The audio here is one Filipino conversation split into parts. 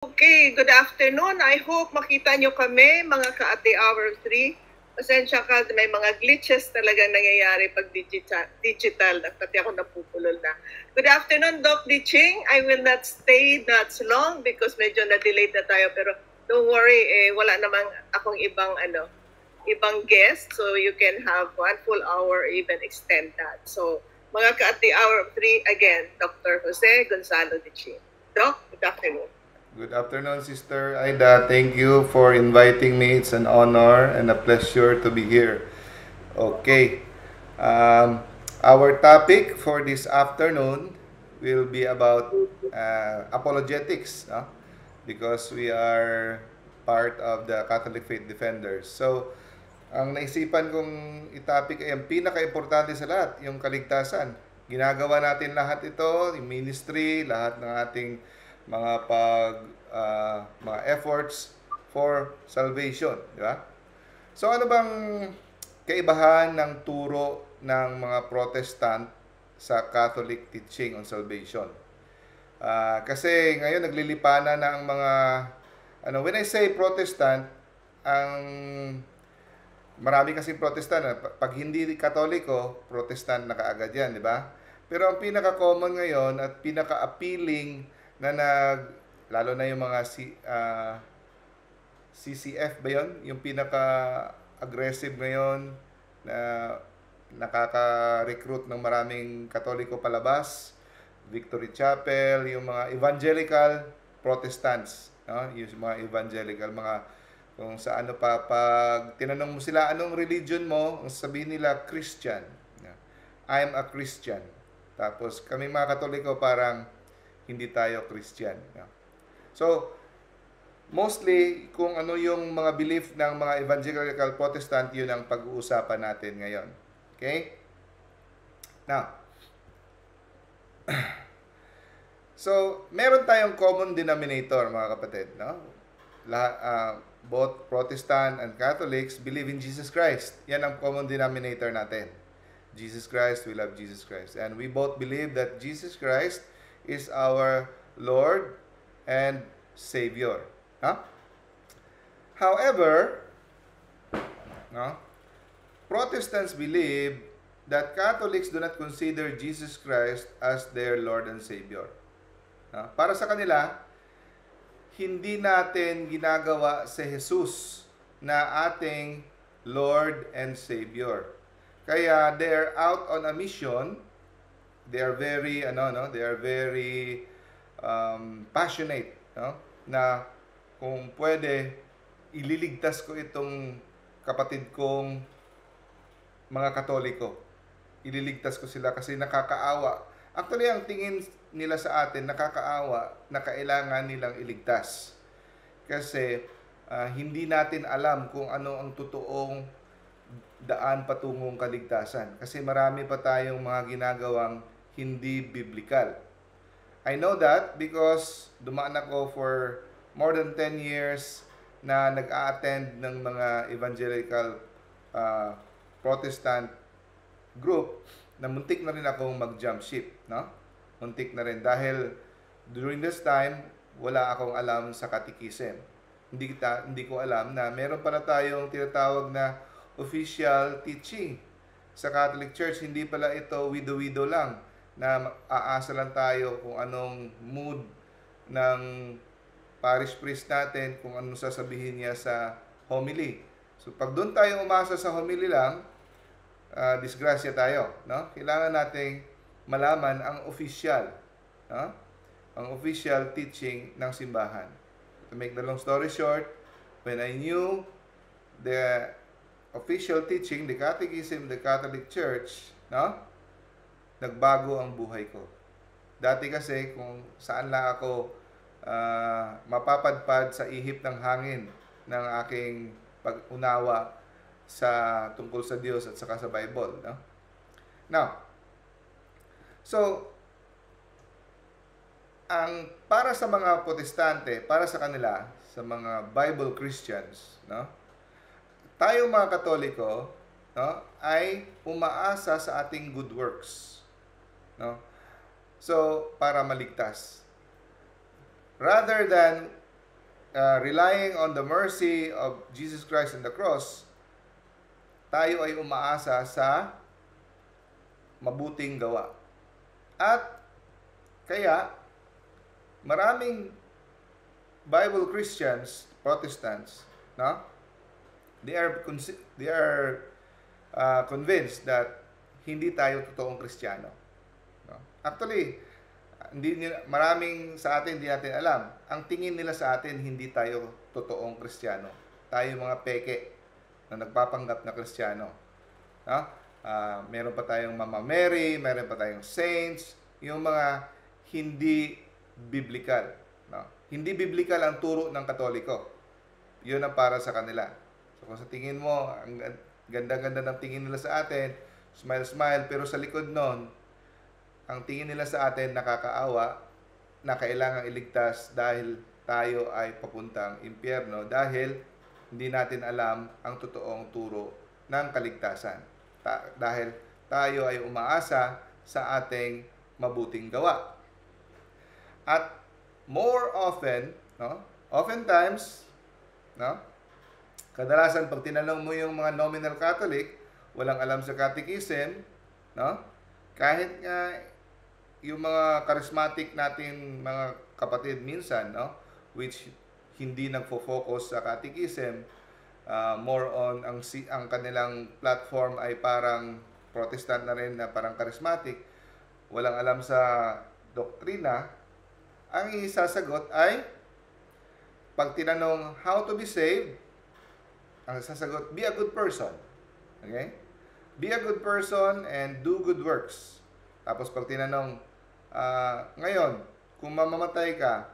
Okay, good afternoon. I hope makita nyo kami, mga ka-ate hour 3. Pasensya ka, may mga glitches talaga nangyayari pag digital. Pati ako napupulol na. Good afternoon, Doc Diching. I will not stay that long because medyo na-delayed na tayo. Pero don't worry, wala namang akong ibang guest. So you can have 1 full hour or even extend that. So mga ka-ate hour 3, again, Dr. Jose Gonzalo Diching. Doc, good afternoon. Good afternoon, Sister Aida. Thank you for inviting me. It's an honor and a pleasure to be here. Okay. Our topic for this afternoon will be about apologetics, no? Because we are part of the Catholic Faith Defenders. So, ang naisipan kong itopic ay ang pinaka-importante sa lahat, yung kaligtasan. Ginagawa natin lahat ito, yung ministry, lahat ng ating mga efforts for salvation, di ba? So ano bang kaibahan ng turo ng mga Protestant sa Catholic teaching on salvation? Kasi ngayon naglilipanan na ang mga when I say Protestant, ang marami kasing Protestant, pag hindi Katoliko, Protestant na kaagad yan, di ba? Pero ang pinaka-common ngayon at pinaka-appealing na lalo na yung mga CCF ba yun? Yung pinaka-aggressive ngayon na nakaka-recruit ng maraming Katoliko palabas, Victory Chapel, yung mga evangelical Protestants, no? Yung mga evangelical, kung sa ano pa, pag tinanong mo sila anong religion mo, ang sabihin nila Christian. I'm a Christian. Tapos kami mga Katoliko parang hindi tayo Christian. So, mostly, kung ano yung mga belief ng mga evangelical Protestant, yun ang pag-uusapan natin ngayon. Okay? Now, so, meron tayong common denominator, mga kapatid. No? Both Protestant and Catholics believe in Jesus Christ. Yan ang common denominator natin. Jesus Christ, we love Jesus Christ. And we both believe that Jesus Christ is our Lord and Savior. Huh? However, no, Protestants believe that Catholics do not consider Jesus Christ as their Lord and Savior. Para sa kanila, hindi natin ginagawa si Jesus na ating Lord and Savior. Kaya they're out on a mission. They are very passionate, no? Na kung pwede ililigtas ko itong kapatid kong mga Katoliko. Ililigtas ko sila kasi nakakaawa. Actually, ang tingin nila sa atin, nakakaawa na kailangan nilang iligtas. Kasi hindi natin alam kung ano ang totoong daan patungong kaligtasan. Kasi marami pa tayong mga ginagawang hindi biblical. I know that because dumaan ako for more than 10 years na nag-a-attend ng mga evangelical Protestant group na muntik na rin akong mag-jump ship, no? Muntik na rin dahil during this time wala akong alam sa catechism. Hindi ko alam na meron pala tayong tinatawag na official teaching sa Catholic Church. Hindi pala ito wido-wido lang na aasa lang tayo kung anong mood ng parish priest natin, kung anong sasabihin niya sa homily. So pag doon tayo umasa sa homily lang, disgrasya tayo, no? Kailangan nating malaman ang official, no? Ang official teaching ng simbahan. To make the long story short, when I knew the official teaching, the catechism, the Catholic Church, no? Nagbago ang buhay ko. Dati kasi kung saan lang ako mapapadpad sa ihip ng hangin ng aking pag-unawa sa tungkol sa Diyos at saka sa Bible, no? Now, so ang para sa mga Protestante, para sa kanila, sa mga Bible Christians, no? Tayo mga Katoliko, no, ay umaasa sa ating good works, no? So, para maligtas. Rather than relying on the mercy of Jesus Christ on the cross, tayo ay umaasa sa mabuting gawa. At kaya, maraming Bible Christians, Protestants, no? They are convinced that hindi tayo totoong Kristiyano. No? Actually, maraming sa atin hindi natin alam. Ang tingin nila sa atin, hindi tayo totoong Kristiyano. Tayo mga peke na nagpapanggap na Kristiyano. No? Meron pa tayong Mama Mary, meron pa tayong saints, yung mga hindi biblical. No? Hindi biblical ang turo ng Katoliko. Yun ang para sa kanila. So kung sa tingin mo, ang ganda-ganda ng tingin nila sa atin, smile-smile, pero sa likod nun, ang tingin nila sa atin nakakaawa, na kailangang iligtas dahil tayo ay papuntang impyerno, dahil hindi natin alam ang totoong turo ng kaligtasan. Dahil tayo ay umaasa sa ating mabuting gawa. At more often, no, oftentimes, no, kadalasan pag tinanong mo yung mga nominal Catholic, walang alam sa catechism, no? Kahit nga yung mga charismatic natin mga kapatid minsan, no, which hindi nagfo-focus sa catechism, more on ang kanilang platform ay parang Protestant na rin, na parang charismatic, walang alam sa doktrina, ang isasagot ay, pag tinanong how to be saved, ang sasagot, be a good person. Okay? Be a good person and do good works. Tapos pag tinanong, ngayon, kung mamamatay ka,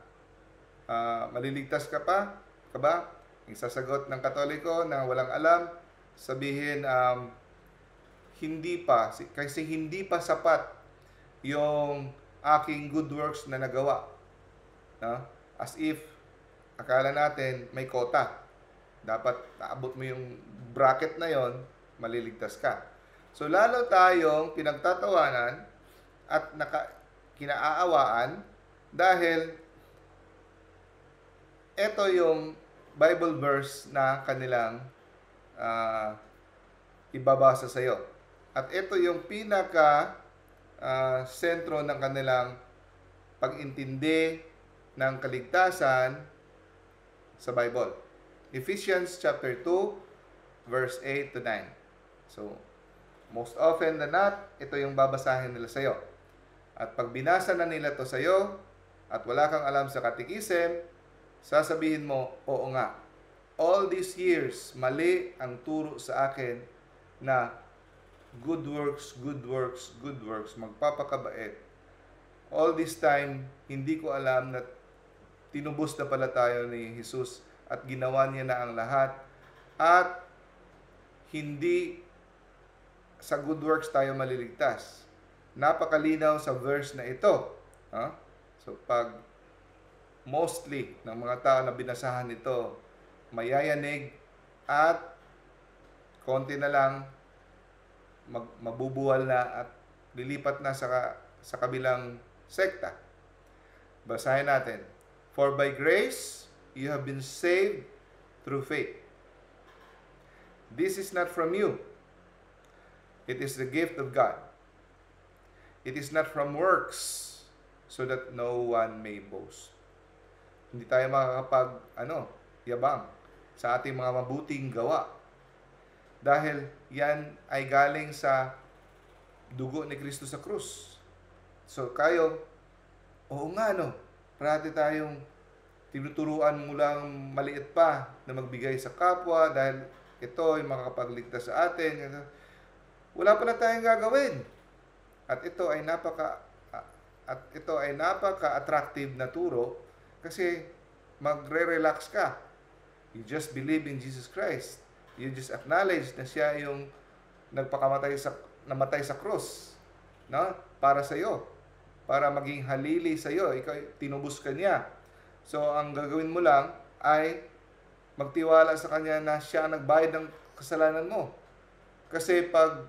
maliligtas ka pa? Ka ba? Ang sasagot ng Katoliko na walang alam, sabihin, hindi pa. Kasi hindi pa sapat yung aking good works na nagawa. No? As if, akala natin may kota. Dapat naabot mo yung bracket na yon, maliligtas ka. So lalo tayong pinagtatawanan at kinaawaan dahil ito yung Bible verse na kanilang ibabasa sa iyo. At ito yung pinaka sentro ng kanilang pag-intindi ng kaligtasan sa Bible. Ephesians chapter 2, verse 8 to 9. So, most often than not, ito yung babasahin nila sa iyo. At pag binasa na nila to sa iyo, at wala kang alam sa catechism, sasabihin mo, oo nga, all these years, mali ang turo sa akin na good works, good works, good works, magpapakabait. All this time, hindi ko alam na tinubos na pala tayo ni Jesus at ginawa niya na ang lahat. At hindi sa good works tayo maliligtas. Napakalinaw sa verse na ito. So pag mostly ng mga tao na binasahan ito, mayayanig at konti na lang mabubuwal na at lilipat na sa kabilang sekta. Basahin natin. For by grace you have been saved through faith. This is not from you. It is the gift of God. It is not from works, so that no one may boast. Hindi tayo makakapag, yabang sa ating mga mabuting gawa. Dahil yan ay galing sa dugo ni Kristo sa krus. So kayo, oo nga parati tayong tinuturuan mulang maliit pa na magbigay sa kapwa dahil ito ay makakapagligtas sa atin. Wala pala tayong gagawin. At ito ay napaka-attractive na turo kasi magre-relax ka. You just believe in Jesus Christ. You just acknowledge na siya yung namatay sa krus, no? Para sa iyo. Para maging halili sa iyo, ikaw tinubos ka niya. So ang gagawin mo lang ay magtiwala sa kanya na siya ang nagbayad ng kasalanan mo. Kasi pag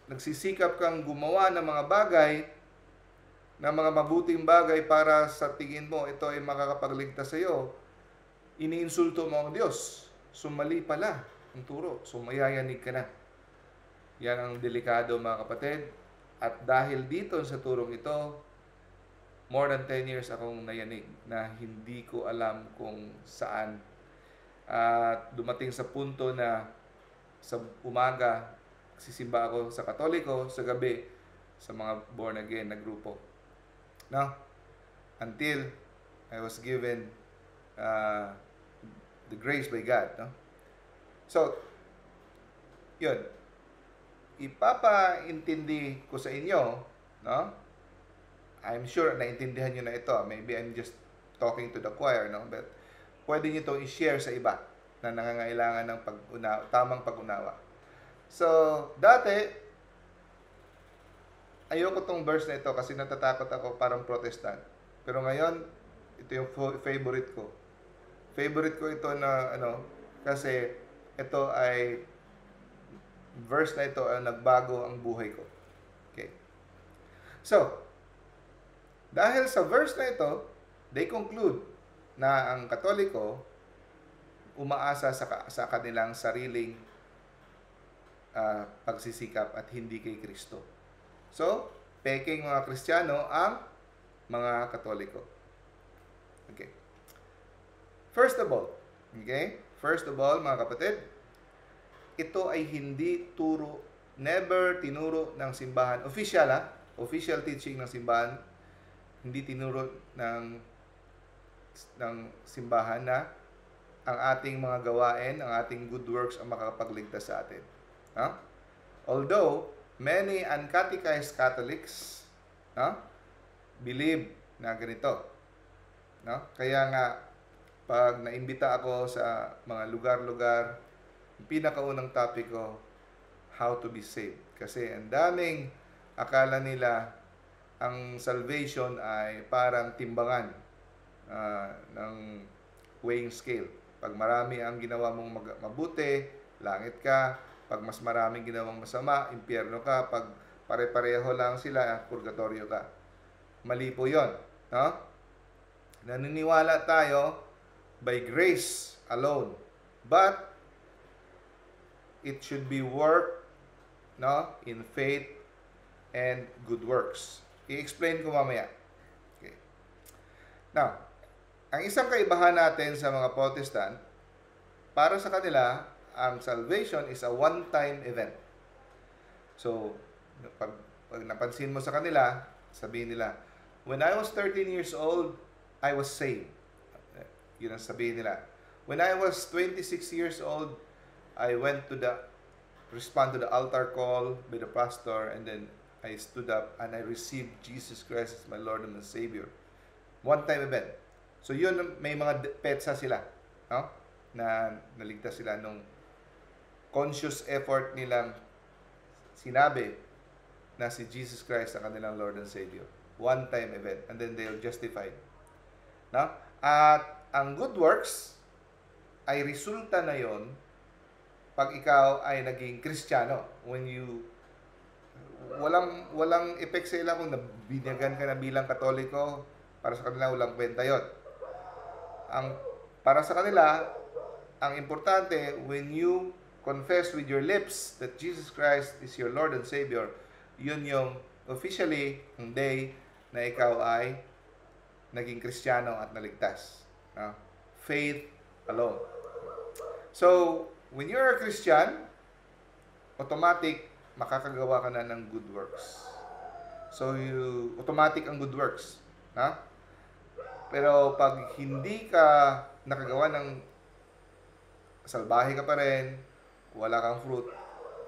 nagsisikap kang gumawa ng mga bagay, ng mga mabuting bagay para sa tingin mo ito ay makakapagligtas sa iyo, iniinsulto mo ang Diyos. Sumali pala ang turo. Sumayayanig ka na. Yan ang delikado mga kapatid. At dahil dito sa turong ito, more than 10 years akong nayanig na hindi ko alam kung saan. At dumating sa punto na sa umaga, sisimba ako sa Katoliko, sa gabi, sa mga born again na grupo. No? Until I was given the grace by God. No? So, yun. Ipapaintindi ko sa inyo, no? I'm sure naintindihan nyo na ito. Maybe I'm just talking to the choir, no? But pwede nyo itong i-share sa iba na nangangailangan ng tamang pag-unawa. So, dati, ayoko tong verse na ito kasi natatakot ako parang Protestant. Pero ngayon, ito yung favorite ko. Favorite ko ito na, kasi ito ay verse na ito ay nagbago ang buhay ko. Okay. So, dahil sa verse na ito, they conclude na ang Katoliko umaasa sa kanilang sariling pagsisikap at hindi kay Kristo. So, peking mga Kristiyano ang mga Katoliko. Okay. First of all, mga kapatid, ito ay hindi turo, never tinuro ng simbahan. Official teaching ng simbahan, hindi tinuro ng simbahan na ang ating mga gawain, ang ating good works ang makakapagligtas sa atin. Although, many uncatechized Catholics believe na ganito. Kaya nga, pag naimbita ako sa mga lugar-lugar, yung pinakaunang topic ko, how to be saved. Kasi ang daming akala nila ang salvation ay parang timbangan ng weighing scale. Pag marami ang ginawa mong mabuti, langit ka. Pag mas maraming ginawang masama, impyerno ka. Pag pare-pareho lang sila, purgatorio ka. Mali po yun. No? Naniniwala tayo by grace alone. But it should be work in faith and good works. I-explain ko mamaya. Okay. Now, ang isang kaibahan natin sa mga Protestant, para sa kanila, ang salvation is a one-time event. So, pag napansin mo sa kanila, sabihin nila, when I was 13 years old, I was saved. Yun ang sabihin nila. When I was 26 years old, I went to respond to the altar call by the pastor, and then I stood up and I received Jesus Christ as my Lord and my Savior. One-time event. So yun, may mga petsa sila, na naligtas sila nung conscious effort nilang sinabi na si Jesus Christ ang kanilang Lord and Savior. One-time event. And then they'll justify. At ang good works ay resulta na yon pag ikaw ay naging Kristiyano. When you walang effect sa ila kung nabinyagan ka na bilang Katoliko, para sa kanila walang kwenta yon. Para sa kanila, ang importante, when you confess with your lips that Jesus Christ is your Lord and Savior, yun yung officially ang day na ikaw ay naging Kristiyano at naligtas. Faith alone. So, when you're a Christian, automatic, makakagawa ka na ng good works. So, automatic ang good works. Pero pag hindi ka nakagawa ng salbahe ka pa rin, wala kang fruit,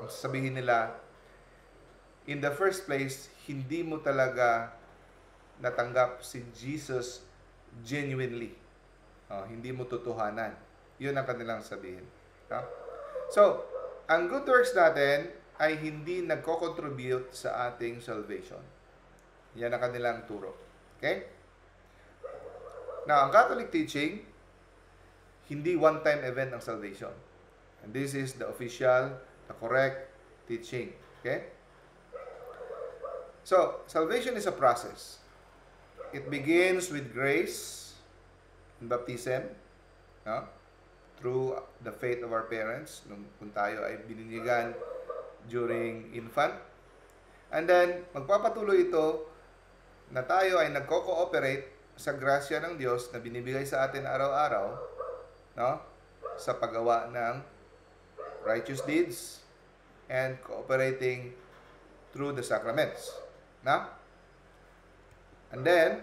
ang sasabihin nila, in the first place, hindi mo talaga natanggap si Jesus genuinely. Hindi mo tutuhanan. Yun ang kanilang sabihin. So, ang good works natin ay hindi nagko-contribute sa ating salvation. Yan ang kanilang turo. Okay? Now, ang Catholic teaching, hindi one-time event ang salvation. And this is the official, the correct teaching. Okay? So, salvation is a process. It begins with grace in baptism. no? Through the faith of our parents, kung tayo ay bininigan during infant. And then, magpapatuloy ito na tayo ay nagko-cooperate sa grasya ng Diyos na binibigay sa atin araw-araw, no? Sa paggawa ng righteous deeds and cooperating through the sacraments. No? And then,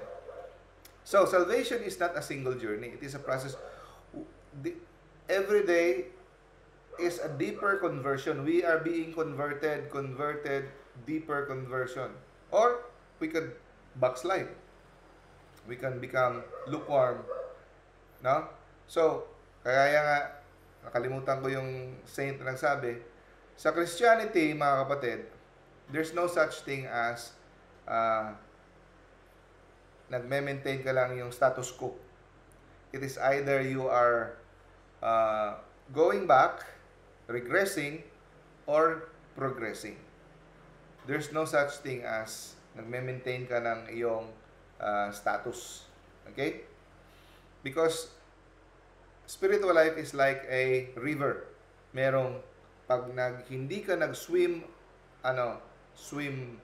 so salvation is not a single journey. It is a process. Every day is a deeper conversion. We are being converted, deeper conversion. Or we could backslide. We can become lukewarm. No? So, kaya nga, nakalimutan ko yung saint na nagsabi, sa Christianity, mga kapatid, there's no such thing as nagme-maintain ka lang yung status quo. It is either you are going back, regressing, or progressing. There's no such thing as nagme-maintain ka ng iyong status. Okay? Because spiritual life is like a river. Merong pag hindi ka nag-swim swim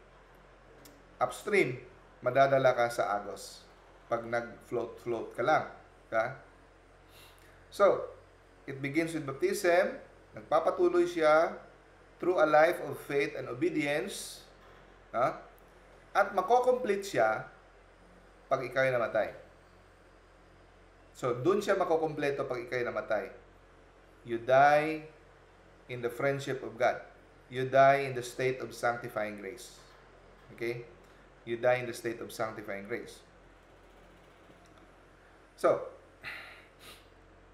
upstream, madadala ka sa agos. Pag nag-float ka lang. Okay? So, it begins with baptism. Nagpapatuloy siya through a life of faith and obedience. At mako-complete siya pag ikaw ay namatay. So, dun siya makokompleto pag ikaw ay namatay. You die in the friendship of God. You die in the state of sanctifying grace. Okay? You die in the state of sanctifying grace. So,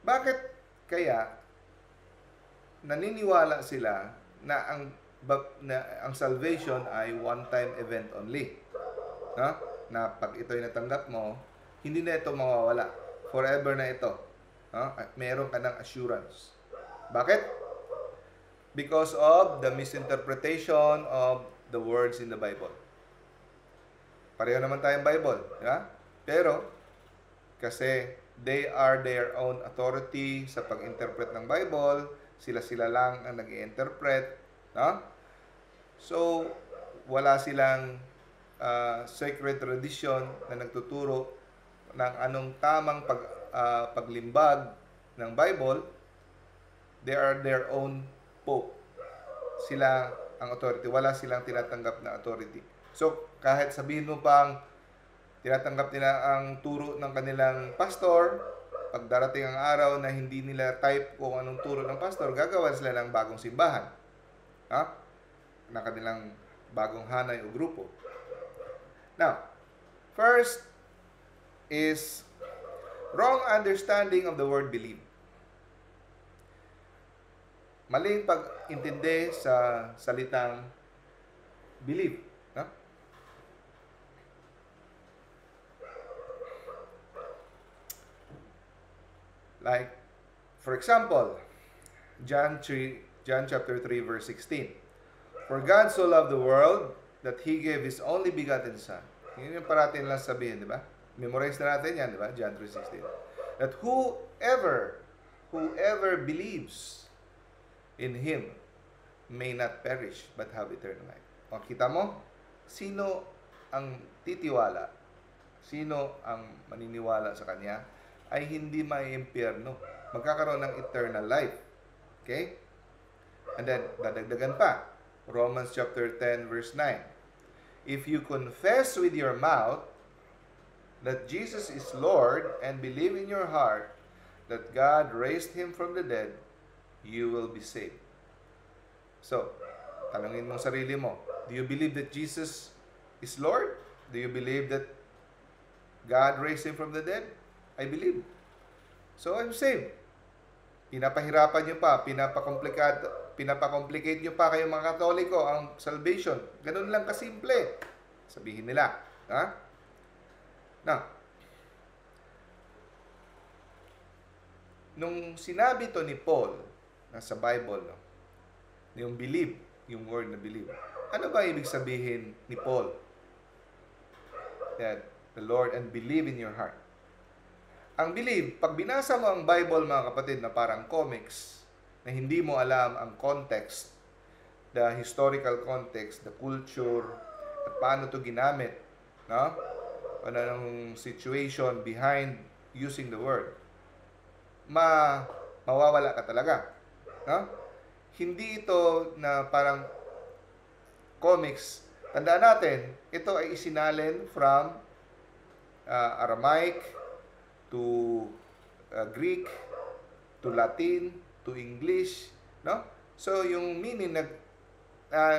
bakit kaya naniniwala sila na ang salvation ay one-time event only? No? Na pag ito'y natanggap mo, hindi na ito mawawala. Forever na ito. No? At meron ka ng assurance. Bakit? Because of the misinterpretation of the words in the Bible. Pareho naman tayong Bible. Yeah? Pero, kasi they are their own authority sa pag-interpret ng Bible, sila-sila lang ang nag-i-interpret. No? So, wala silang sacred tradition na nagtuturo ng anong tamang paglimbag ng Bible. They are their own pope. Sila ang authority. Wala silang tinatanggap na authority. So, kahit sabihin mo pang tinatanggap nila ang turo ng kanilang pastor, pag darating ang araw na hindi nila type kung anong turo ng pastor, gagawa sila ng bagong simbahan. Na kanilang bagong hanay o grupo. Now, first is wrong understanding of the word believe. Maling pag-intindi sa salitang believe. No? Like, for example, John chapter 3, verse 16. For God so loved the world that He gave His only begotten Son. Yun yung parating lang sabihin, di ba? Memorize na natin yan, di ba? John 3:16. That whoever believes in Him may not perish but have eternal life. O, kita mo? Sino ang titiwala? Sino ang maniniwala sa Kanya? Ay hindi maiimpyerno. Magkakaroon ng eternal life. Okay? And then, dadagdagan pa. Romans chapter 10, verse 9. If you confess with your mouth that Jesus is Lord and believe in your heart that God raised Him from the dead, you will be saved. So, tanungin mo sarili mo, do you believe that Jesus is Lord? Do you believe that God raised Him from the dead? I believe. So, I'm saved. Pinapahirapan nyo pa, pinapakomplicate nyo pa kayong mga Katoliko ang salvation. Ganun lang kasimple. Sabihin nila. Ha? Now, nung sinabi to ni Paul, nasa Bible, no? Yung believe, yung word na believe. Ano ba ibig sabihin ni Paul? That the Lord and believe in your heart. Ang believe, pag binasa mo ang Bible mga kapatid na parang comics, na hindi mo alam ang context, the historical context, the culture, at paano to ginamit, no? Ano ang situation behind using the word, mawawala ka talaga, no? Hindi ito na parang comics. Tandaan natin, ito ay isinalin from Aramaic to Greek to Latin to English, no? So yung meaning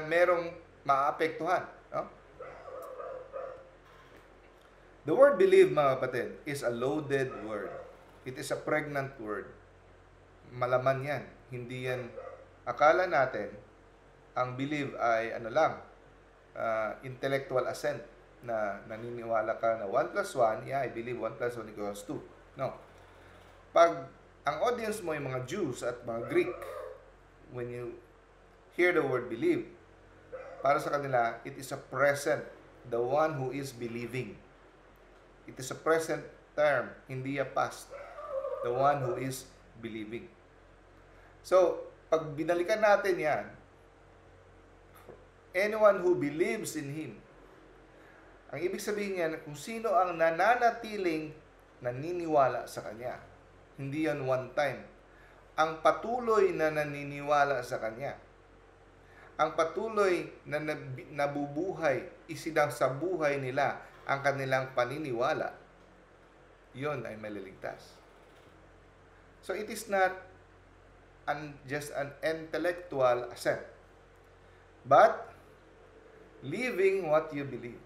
merong maapektuhan, no? The word believe, mga kapatid, is a loaded word. It is a pregnant word. Malaman yan. Hindi yan, akala natin, ang believe ay ano lang, intellectual assent, na naniniwala ka na 1 plus 1, yeah, I believe 1 plus 1 equals 2. No. Pag ang audience mo yung mga Jews at mga Greek, when you hear the word believe, para sa kanila, it is a present, the one who is believing. It is a present term, hindi a past. The one who is believing. So, pag binalikan natin yan, anyone who believes in Him, ang ibig sabihin yan, kung sino ang nananatiling naniniwala sa Kanya. Hindi yan one time. Ang patuloy na naniniwala sa Kanya. Ang patuloy na nabubuhay, isinasabuhay nila ang kanilang paniniwala, yon ay maliligtas. So it is not just an intellectual assent, but living what you believe.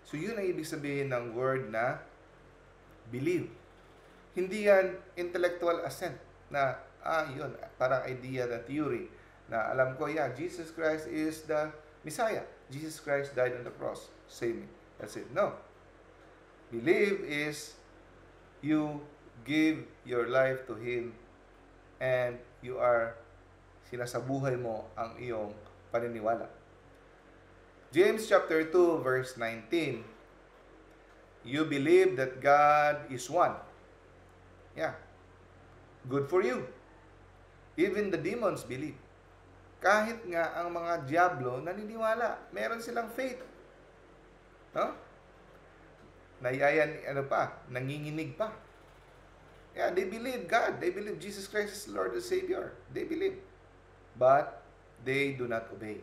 So yun ang ibig sabihin ng word na believe. Hindi yan intellectual assent na, yun, parang idea na theory na alam ko, yeah, Jesus Christ is the Messiah. Jesus Christ died on the cross. Save me. That's it. No. Believe is you give your life to Him and you are, sinasabuhay mo ang iyong paniniwala. James chapter 2 verse 19. You believe that God is one. Yeah. Good for you. Even the demons believe. Kahit nga ang mga diablo naniniwala. Meron silang faith. No? Nanginginig pa. Yeah, they believe God. They believe Jesus Christ is Lord and Savior. They believe. But they do not obey.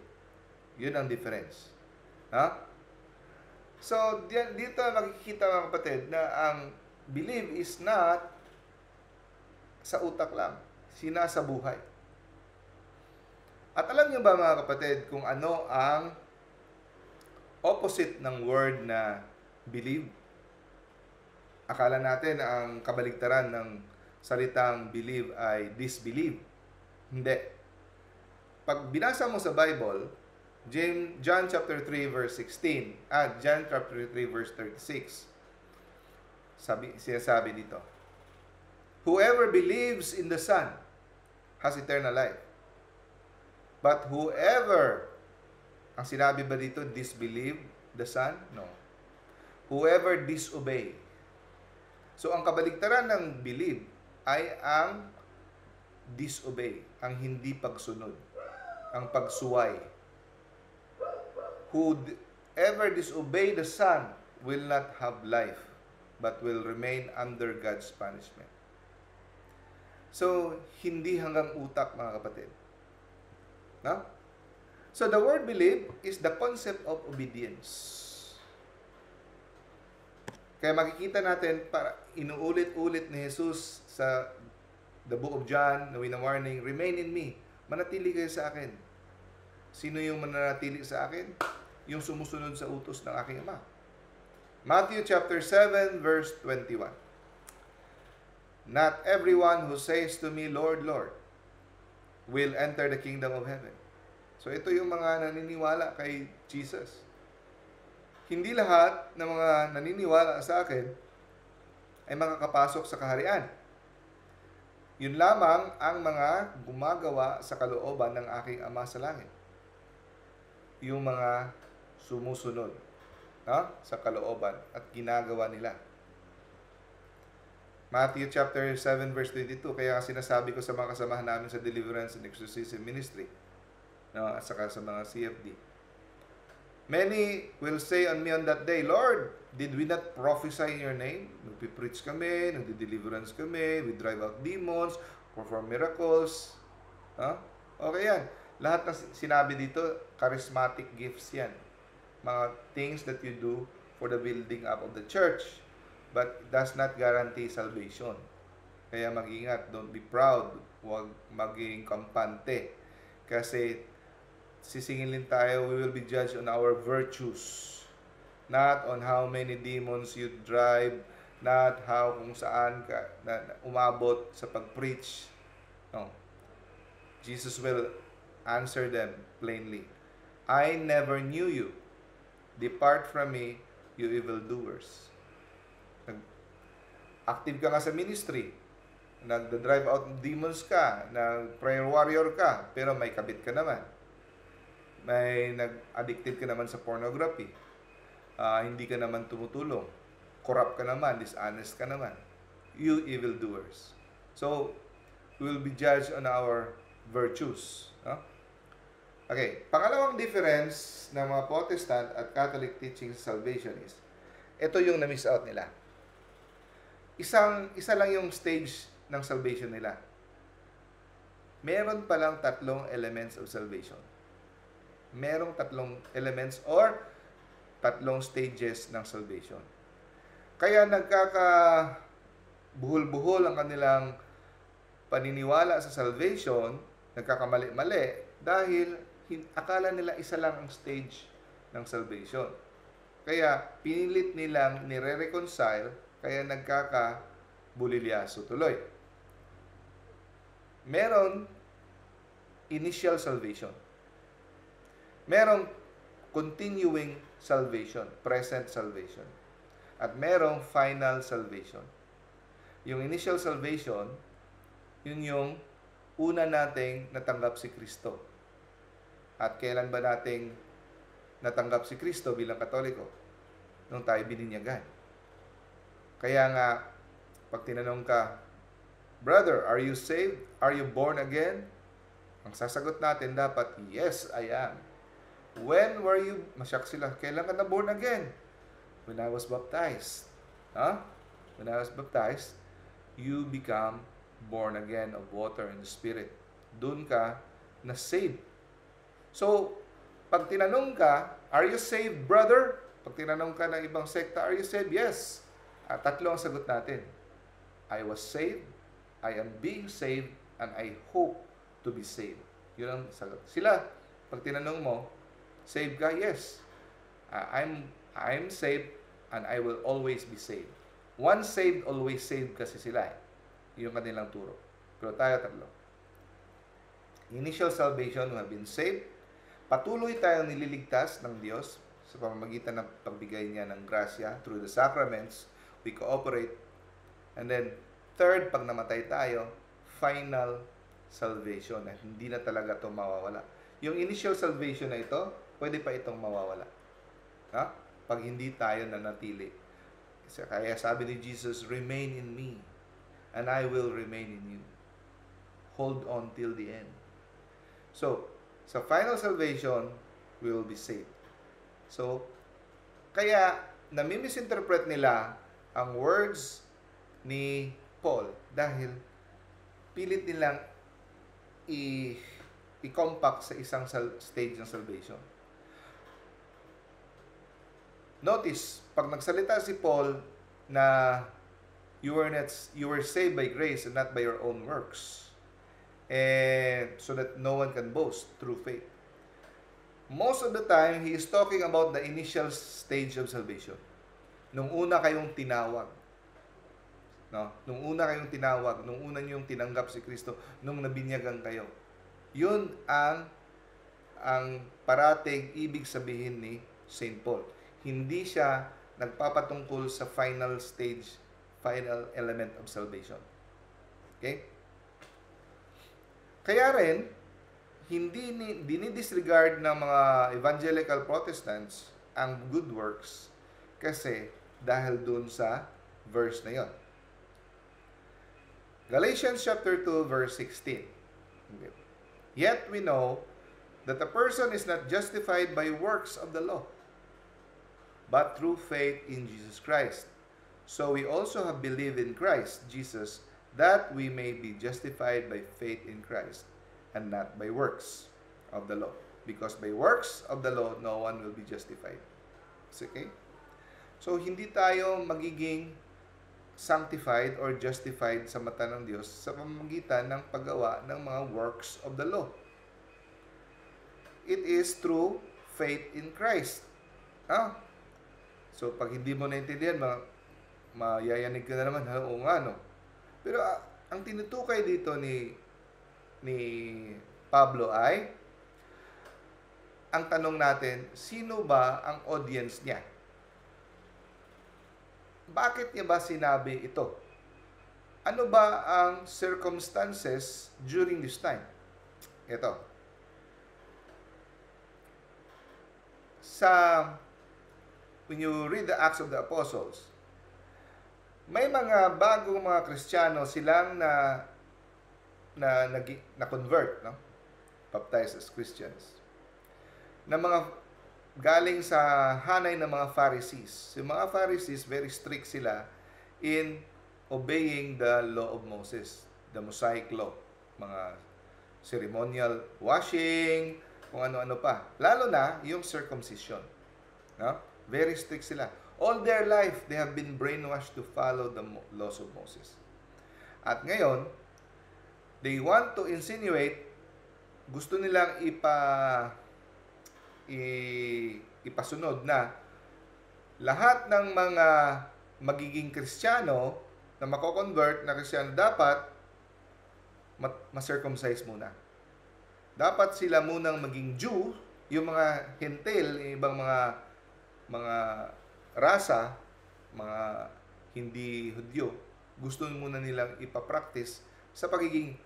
Yun ang difference. Ha? So, dito makikita mga kapatid na ang believe is not sa utak lang. Sinasabuhay. At alam niyo ba mga kapatid kung ano ang opposite ng word na believe? Akala natin ang kabaligtaran ng salitang believe ay disbelieve. Hindi. Pag binasa mo sa Bible, John chapter 3 verse 16 at John chapter 3 verse 36, sinasabi dito, whoever believes in the Son has eternal life. But whoever, ang sinabi ba dito, disbelieve the Son? No. Whoever disobey. So, ang kabaligtaran ng believe ay ang disobey, ang hindi pagsunod, ang pagsuway. Whoever disobey the Son will not have life, but will remain under God's punishment. So, hindi hanggang utak, mga kapatid. No? So, the word believe is the concept of obedience. Kaya makikita natin, para inuulit-ulit ni Jesus sa the book of John, na winawarning, remain in me, manatili kayo sa akin. Sino yung mananatili sa akin? Yung sumusunod sa utos ng aking Ama. Matthew chapter 7 verse 21. Not everyone who says to me, Lord, Lord, will enter the kingdom of heaven. So ito yung mga naniniwala kay Jesus. Hindi lahat ng mga naniniwala sa akin ay makakapasok sa kaharian. Yun lamang ang mga gumagawa sa kalooban ng aking Ama sa langit. Yung mga sumusunod sa kalooban at ginagawa nila. Matthew chapter 7 verse 22. Kaya sinasabi ko sa mga kasamahan namin sa deliverance and exorcism ministry, no, at saka sa mga CFD. Many will say on me on that day, Lord, did we not prophesy in your name? Nagpipreach kami, nagdi-deliverance kami, we drive out demons, perform miracles. Huh? Okay yan. Lahat ng sinabi dito, charismatic gifts yan. Mga things that you do for the building up of the church. But it does not guarantee salvation. Kaya mag-ingat, don't be proud, huwag maging kampante. Kasi sisingilin tayo, we will be judged on our virtues. Not on how many demons you drive, not how kung saan ka umabot sa pag-preach. No. Jesus will answer them plainly. I never knew you. Depart from me, you evildoers. Active ka nga sa ministry. Nagda-drive out demons ka, nag-prayer warrior ka, pero may kabit ka naman. May nag-addicted ka naman sa pornography. Hindi ka naman tumutulong. Corrupt ka naman, dishonest ka naman. You evildoers. So, we will be judged on our virtues. No? Okay, pangalawang difference ng mga Protestant at Catholic teaching sa salvation is, ito yung na-miss out nila. Isa lang yung stage ng salvation nila. Meron palang 3 elements of salvation. Merong 3 elements or 3 stages ng salvation. Kaya nagkakabuhol-buhol ang kanilang paniniwala sa salvation, nagkakamali-mali dahil akala nila isa lang ang stage ng salvation. Kaya pinilit nilang nire-reconcile, kaya nagkakabulilyaso tuloy. Meron initial salvation. Merong continuing salvation, present salvation. At merong final salvation. Yung initial salvation, yun yung una nating natanggap si Kristo. At kailan ba nating natanggap si Kristo bilang Katoliko? Nung tayo bininyagan. Kaya nga, pag tinanong ka, Brother, are you saved? Are you born again? Ang sasagot natin dapat, yes, I am. When were you? Masyak sila, kailan ka na born again? When I was baptized. Huh? When I was baptized, you become born again of water and the Spirit. Doon ka na saved. So, pag tinanong ka, are you saved, brother? Pag tinanong ka ng ibang sekta, are you saved? Yes. At 3 ang sagot natin. I was saved, I am being saved, and I hope to be saved. Yun ang sagot. Sila, pag tinanong mo, saved ka? Yes. I'm saved, and I will always be saved. Once saved, always saved kasi sila. Yung kanilang turo. Pero tayo 3. Initial salvation, we have been saved. Patuloy tayong nililigtas ng Diyos sa pamamagitan ng pagbigay niya ng grasya through the sacraments. We cooperate. And then, 3, pag namatay tayo, final salvation. Hindi na talaga ito mawawala. Yung initial salvation na ito, pwede pa itong mawawala. Ha? Pag hindi tayo nanatili. Kaya sabi ni Jesus, remain in me, and I will remain in you. Hold on till the end. So, sa final salvation, we will be saved. So, kaya, nami-misinterpret nila ang words ni Paul dahil pilit nilang i-compact sa isang stage ng salvation. Notice, pag nagsalita si Paul na you were saved by grace and not by your own works, and so that no one can boast through faith. Most of the time, he is talking about the initial stage of salvation. Nung una kayong tinawag. No? Nung una kayong tinawag, nung una niyong tinanggap si Kristo, nung nabinyagan kayo. Yun ang parating ibig sabihin ni St. Paul. Hindi siya nagpapatungkol sa final stage, final element of salvation. Okay? Kaya rin, hindi dinidisregard ng mga evangelical Protestants ang good works kasi dahil dun sa verse na yon. Galatians chapter 2, verse 16. Okay. Yet we know that a person is not justified by works of the law, but through faith in Jesus Christ. So we also have believed in Christ Jesus, that we may be justified by faith in Christ, and not by works of the law. Because by works of the law, no one will be justified. Okay? So hindi tayo magiging sanctified or justified sa mata ng Diyos sa pamamagitan ng paggawa ng mga works of the law. It is through faith in Christ. So, pag hindi mo naintindihan, mayayanig ka na naman, oo nga, no? Pero ang tinutukay dito ni Pablo ay, ang tanong natin, sino ba ang audience niya? Bakit niya ba sinabi ito? Ano ba ang circumstances during this time? Ito. When you read the Acts of the Apostles, may mga bagong mga Kristiyano silang na convert, no? Baptized as Christians. Na mga galing sa hanay ng mga Pharisees. Yung mga Pharisees, very strict sila in obeying the law of Moses, the Mosaic law, mga ceremonial washing, kung ano-ano pa. Lalo na yung circumcision. No? Very strict sila. All their life, they have been brainwashed to follow the laws of Moses. At ngayon, they want to insinuate, gusto nilang ipasunod na lahat ng mga magiging Kristiyano na mako-convert na Kristiyano dapat ma-circumcise muna. Dapat sila munang maging Jew, yung mga Hentil, ibang mga rasa, mga hindi Hudyo, gusto muna nilang ipapractice sa pagiging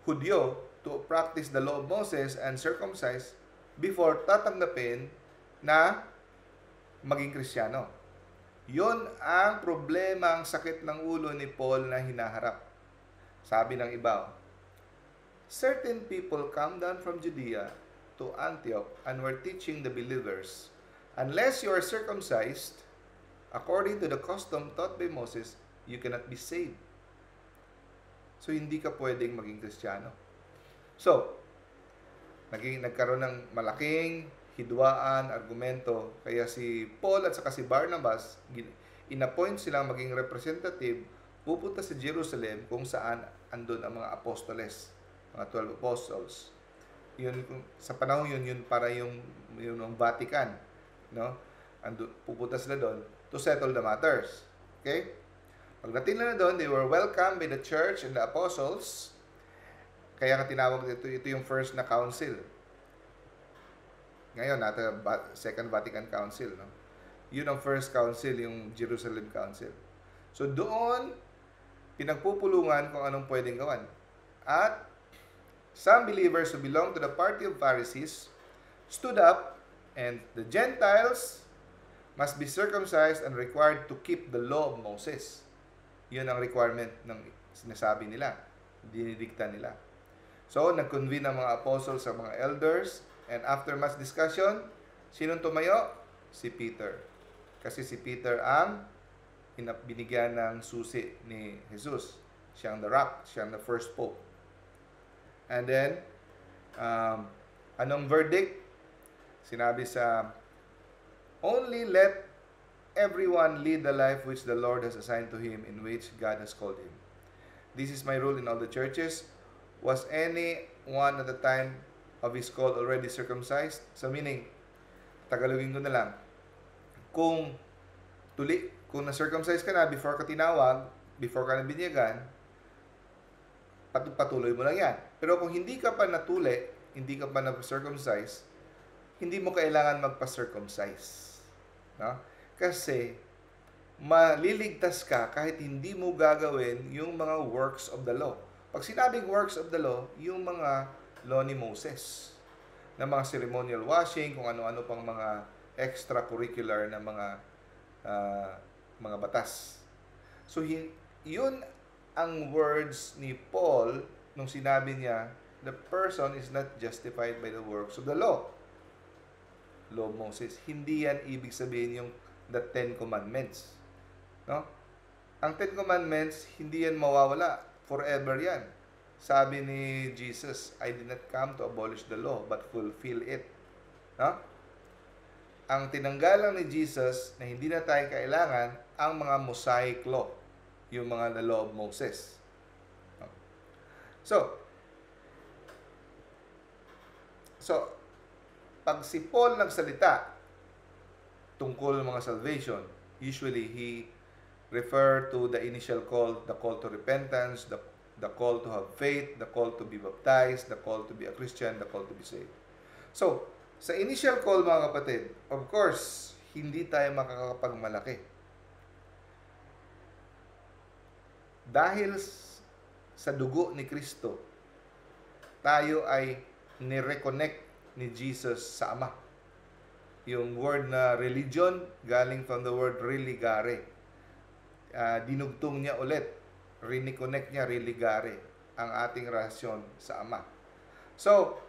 Hudyo to practice the law of Moses and circumcise before tatanggapin na maging Kristiyano. Yon ang problema, ang sakit ng ulo ni Paul na hinaharap. Sabi ng iba, certain people come down from Judea to Antioch and were teaching the believers, unless you are circumcised according to the custom taught by Moses, you cannot be saved. So, hindi ka pwedeng maging Kristiyano. So, nagkaroon ng malaking hidwaan, argumento. Kaya si Paul at saka si Barnabas, inappoint silang maging representative, pupunta sa Jerusalem kung saan andun ang mga apostoles, mga 12 apostles. Yun, sa panahon yun para yung Vatican. No? Pupunta sila doon to settle the matters. Okay? Pagdating na doon, they were welcomed by the church and the apostles. Kaya nga tinawag ito yung first na council. Ngayon, Second Vatican Council. No? Yun ang first council, yung Jerusalem Council. So doon, pinagpupulungan kung anong pwedeng gawan. At some believers who belong to the party of Pharisees stood up, and the Gentiles must be circumcised and required to keep the law of Moses. Yun ang requirement ng sinasabi nila, dinidikta nila. So, nag-convene ang mga apostles sa mga elders, and after much discussion, sinong tumayo? Si Peter. Kasi si Peter ang binigyan ng susi ni Jesus. Siyang the rock, siyang the first pope. And then, anong verdict? Sinabi sa, only let everyone lead the life which the Lord has assigned to him, in which God has called him. This is my rule in all the churches. Was any one at the time of his call already circumcised? So meaning, Tagalogin ko na lang, kung na-circumcise ka na before ka tinawag, before ka nabinyagan, patuloy mo lang yan. Pero kung hindi ka pa natuli, hindi ka pa na-circumcise, hindi mo kailangan magpa-circumcise. No? Kasi, maliligtas ka kahit hindi mo gagawin yung mga works of the law. Pag sinabing works of the law, yung mga law ni Moses, na mga ceremonial washing, kung ano-ano pang mga extracurricular na mga batas. So, yun ang words ni Paul nung sinabi niya, the person is not justified by the works of the law. Law of Moses. Hindi yan ibig sabihin yung the Ten Commandments. No? Ang Ten Commandments, hindi yan mawawala. Forever yan. Sabi ni Jesus, I did not come to abolish the law, but fulfill it. No? Ang tinanggal lang ni Jesus na hindi na tayo kailangan ang mga Mosaic law, yung mga the law of Moses. So, pag si Paul nagsalita tungkol mga salvation, usually he refer to the initial call, the call to repentance, the call to have faith, the call to be baptized, the call to be a Christian, the call to be saved. So, sa initial call mga kapatid, of course, hindi tayo makakapagmalaki. Dahil sa dugo ni Kristo, tayo ay ni-reconnect ni Jesus sa Ama. Yung word na religion, galing from the word religare. Dinugtong niya ulit, reconnect niya, religare, ang ating relasyon sa Ama. So,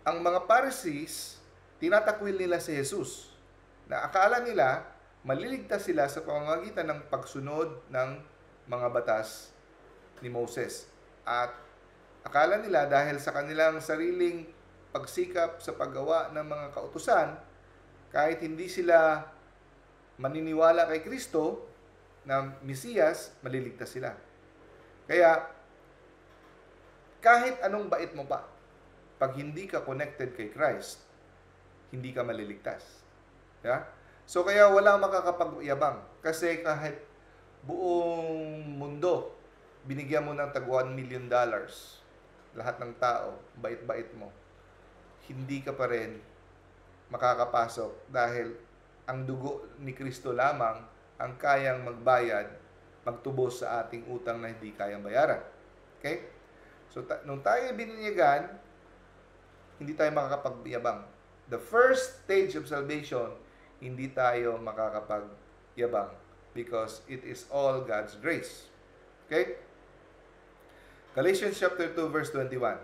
ang mga Pharisees, tinatakwil nila si Jesus, na akala nila, maliligtas sila sa pamamagitan ng pagsunod ng mga batas ni Moses. At akala nila dahil sa kanilang sariling pagsikap sa paggawa ng mga kautusan, kahit hindi sila maniniwala kay Kristo na Mesiyas, maliligtas sila. Kaya, kahit anong bait mo pa, pag hindi ka connected kay Christ, hindi ka maliligtas. Yeah? So, kaya wala makakapag-yabang. Kasi kahit buong mundo, binigyan mo ng tag $1 million, lahat ng tao, bait-bait mo, hindi ka pa rin makakapasok dahil ang dugo ni Kristo lamang ang kayang magbayad, magtubos sa ating utang na hindi kayang bayaran. Okay? So, nung tayo bininyagan, hindi tayo makakapagyabang. The first stage of salvation, hindi tayo makakapagyabang because it is all God's grace. Okay? Galatians chapter 2 verse 21.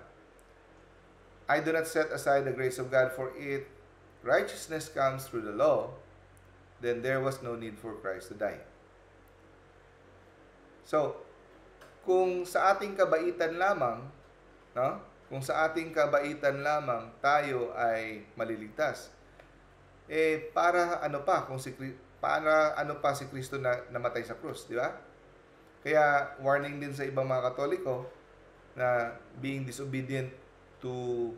I do not set aside the grace of God, for if righteousness comes through the law, then there was no need for Christ to die. So, kung sa ating kabaitan lamang, no? Kung sa ating kabaitan lamang tayo ay maliligtas, para ano pa si Kristo na namatay sa krus, di ba? Kaya warning din sa ibang mga Katoliko na being disobedient to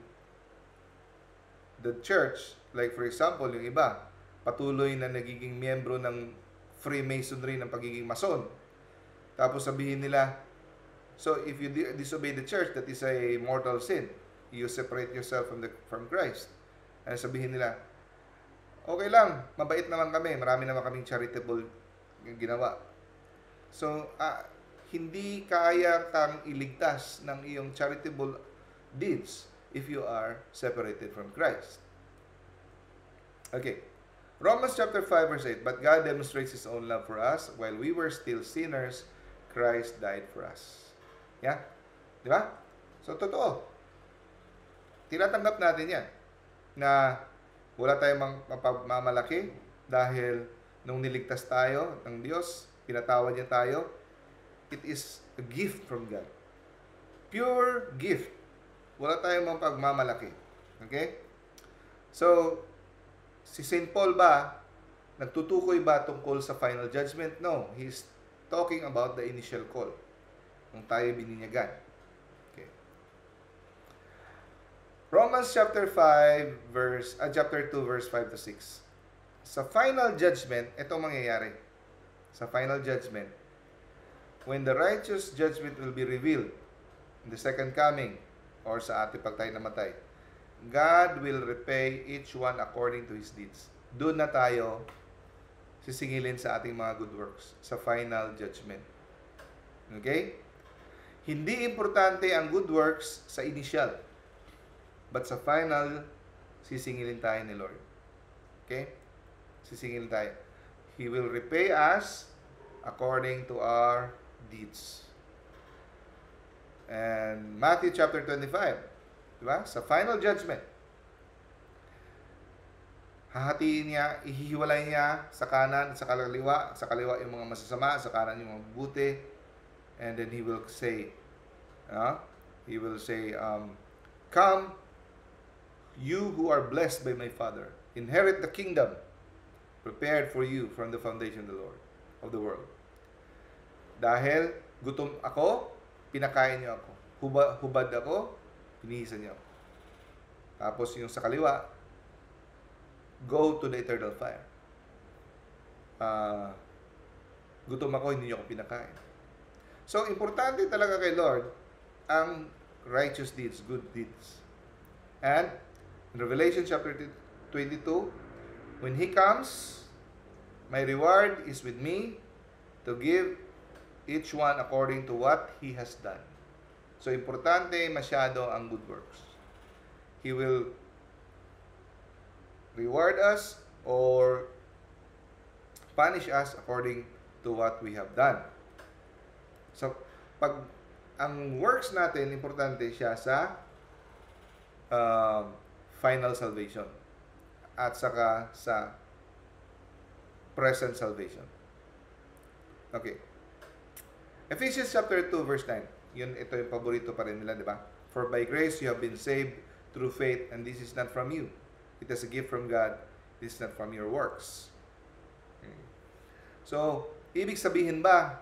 the church, like for example, yung iba patuloy na nagiging miyembro ng Freemasonry, ng pagiging mason. Tapos sabihin nila, so if you disobey the church, that is a mortal sin. You separate yourself from Christ. And sabihin nila, okay lang, mabait naman kami, marami naman kaming charitable ginawa. So, hindi kaya kang iligtas ng iyong charitable deeds if you are separated from Christ. Okay. Romans chapter 5 verse 8, but God demonstrates His own love for us while we were still sinners, Christ died for us. Yeah? Di ba? So, totoo. Tinatanggap natin yan na wala tayong mapagmamalaki dahil nung niligtas tayo ng Diyos, pinatawad niya tayo, it is a gift from God. Pure gift. Wala tayong mapagmamalaki. Okay? So, si St. Paul ba, nagtutukoy ba tungkol sa final judgment? No. He's talking about the initial call. Nung tayo bininyagan. Okay. Romans chapter 2 verse 5 to 6. Sa final judgment, ito mangyayari. Sa final judgment, when the righteous judgment will be revealed in the second coming, or sa ating pag tayo namatay, God will repay each one according to his deeds. Doon na tayo sisingilin sa ating mga good works sa final judgment. Okay? Hindi importante ang good works sa initial, but sa final, sisingilin tayo ni Lord. Okay? Sisingilin tayo. He will repay us according to our deeds. And Matthew chapter 25, diba? Sa final judgment, hahatiin niya, ihihiwalay niya sa kanan, sa kaliwa yung mga masasama, sa kanan yung mga mabuti, and then he will say, come, you who are blessed by my Father, inherit the kingdom prepared for you from the foundation of the world. Dahil gutom ako, pinakain niyo ako. Hubad ako, pinihisan niyo ako. Tapos yung sa kaliwa, go to the eternal fire. Gutom ako, hindi niyo ako pinakain. So, importante talaga kay Lord ang righteous deeds, good deeds. And in Revelation chapter 22, when He comes, my reward is with me to give each one according to what he has done. So, importante masyado ang good works. He will reward us or punish us according to what we have done. So, pag ang works natin, importante siya sa final salvation at saka sa present salvation. Okay. Ephesians chapter 2 verse 9. Ito yung paborito pa rin nila, di ba? For by grace you have been saved through faith, and this is not from you. It is a gift from God. This is not from your works. Okay. So, ibig sabihin ba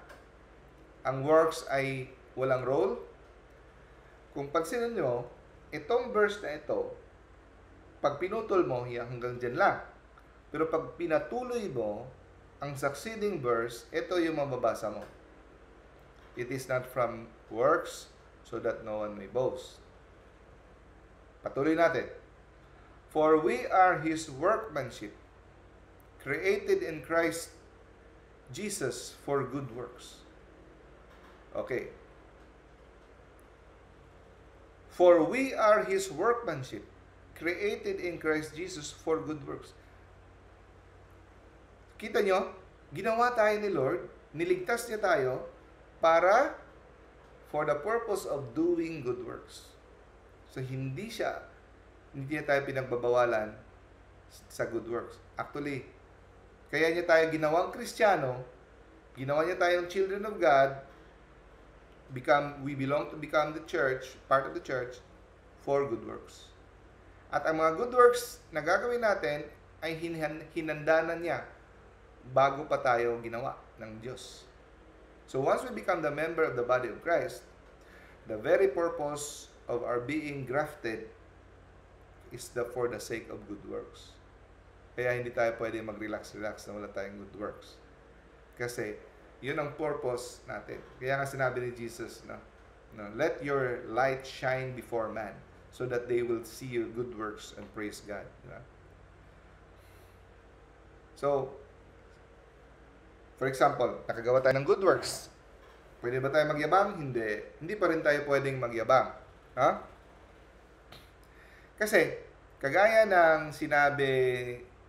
ang works ay walang role? Kung pansinan nyo, itong verse na ito, pag pinutol mo, hanggang dyan lang. Pero pag pinatuloy mo, ang succeeding verse, ito yung mababasa mo. It is not from works, so that no one may boast. Patuloy natin. For we are His workmanship, created in Christ Jesus for good works. Okay. For we are His workmanship, created in Christ Jesus for good works. Kita nyo, ginawa tayo ni Lord, niligtas niya tayo para for the purpose of doing good works. So, hindi niya tayo pinagbabawalan sa good works. Actually, kaya niya tayo ginawang Kristiyano, ginawa niya tayong children of God, we belong to become the church, part of the church, for good works. At ang mga good works na gagawin natin ay hinandanan niya bago pa tayo ginawa ng Diyos. So once we become the member of the body of Christ, the very purpose of our being grafted is for the sake of good works. Kaya hindi tayo pwede mag-relax na wala tayong good works. Kasi yun ang purpose natin. Kaya nga sinabi ni Jesus, let your light shine before man so that they will see your good works and praise God. So, for example, nakagawa tayo ng good works. Pwede ba tayo magyabang? Hindi. Hindi pa rin tayo pwedeng magyabang. Kasi, kagaya ng sinabi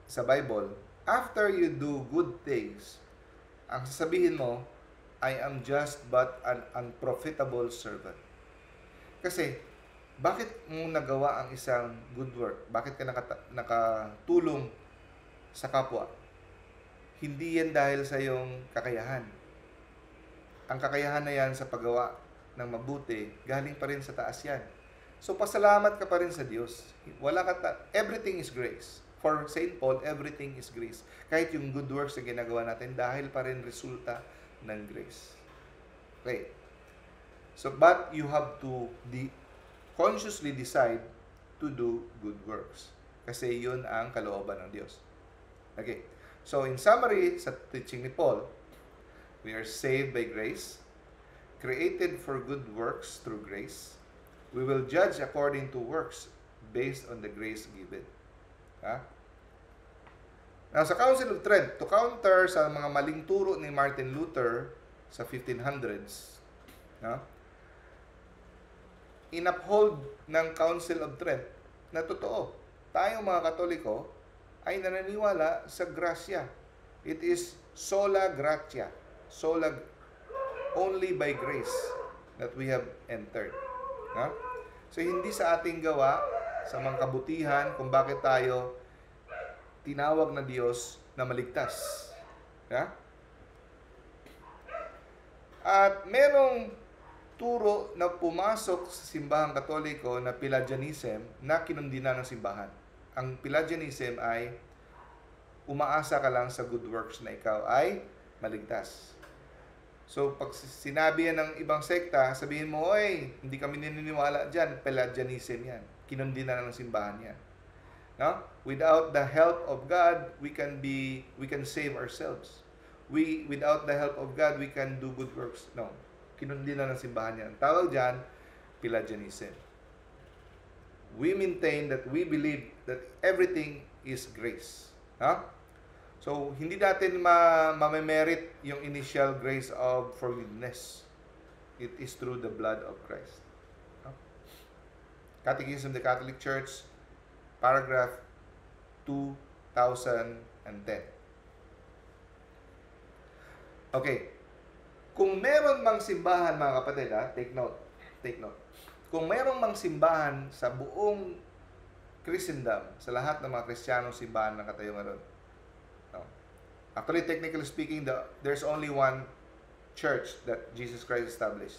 sa Bible, after you do good things, ang sasabihin mo, I am just but an unprofitable servant. Kasi, bakit mo nagawa ang isang good work? Bakit ka nakatulong sa kapwa? Hindi yan dahil sa iyong kakayahan. Ang kakayahan na yan sa paggawa ng mabuti, galing pa rin sa taas yan. So, pasalamat ka pa rin sa Diyos. Everything is grace. For St. Paul, everything is grace. Kahit yung good works na ginagawa natin, dahil pa rin resulta ng grace. Okay. So, but you have to consciously decide to do good works. Kasi yun ang kalooban ng Diyos. Okay. So, in summary, sa teaching ni Paul, we are saved by grace, created for good works through grace. We will judge according to works based on the grace given. Now, sa Council of Trent, to counter sa mga maling turo ni Martin Luther sa 1500s, inuphold ng Council of Trent na totoo. Tayong mga Katoliko ay nananiwala sa grasya. It is sola gratia. only by grace that we have entered. Ha? So, hindi sa ating gawa, sa mga kabutihan, kung bakit tayo tinawag na Diyos na maligtas. Ha? At merong turo na pumasok sa simbahang Katoliko na Pelagianism na kinundina ng simbahan. Ang Pelagianism ay umaasa ka lang sa good works na ikaw ay maligtas. So, pag sinabi yan ng ibang sekta, sabihin mo, oy, hindi kami naniniwala dyan, Pelagianism yan. Kinundina ng simbahan yan. No? Without the help of God, we can save ourselves. Without the help of God, we can do good works. No. Kinundina ng simbahan yan. Tawag dyan, Pelagianism. We maintain that we believe that everything is grace. Ha? So, hindi natin ma-merit yung initial grace of forgiveness. It is through the blood of Christ. Catechism of the Catholic Church, paragraph 2010. Okay. Kung meron mang simbahan, mga kapatid, take note. Kung meron mang simbahan sa buong Christendom, sa lahat ng mga Kristiyanong simbahan na katayo ngayon, actually, technically speaking, there's only one church that Jesus Christ established.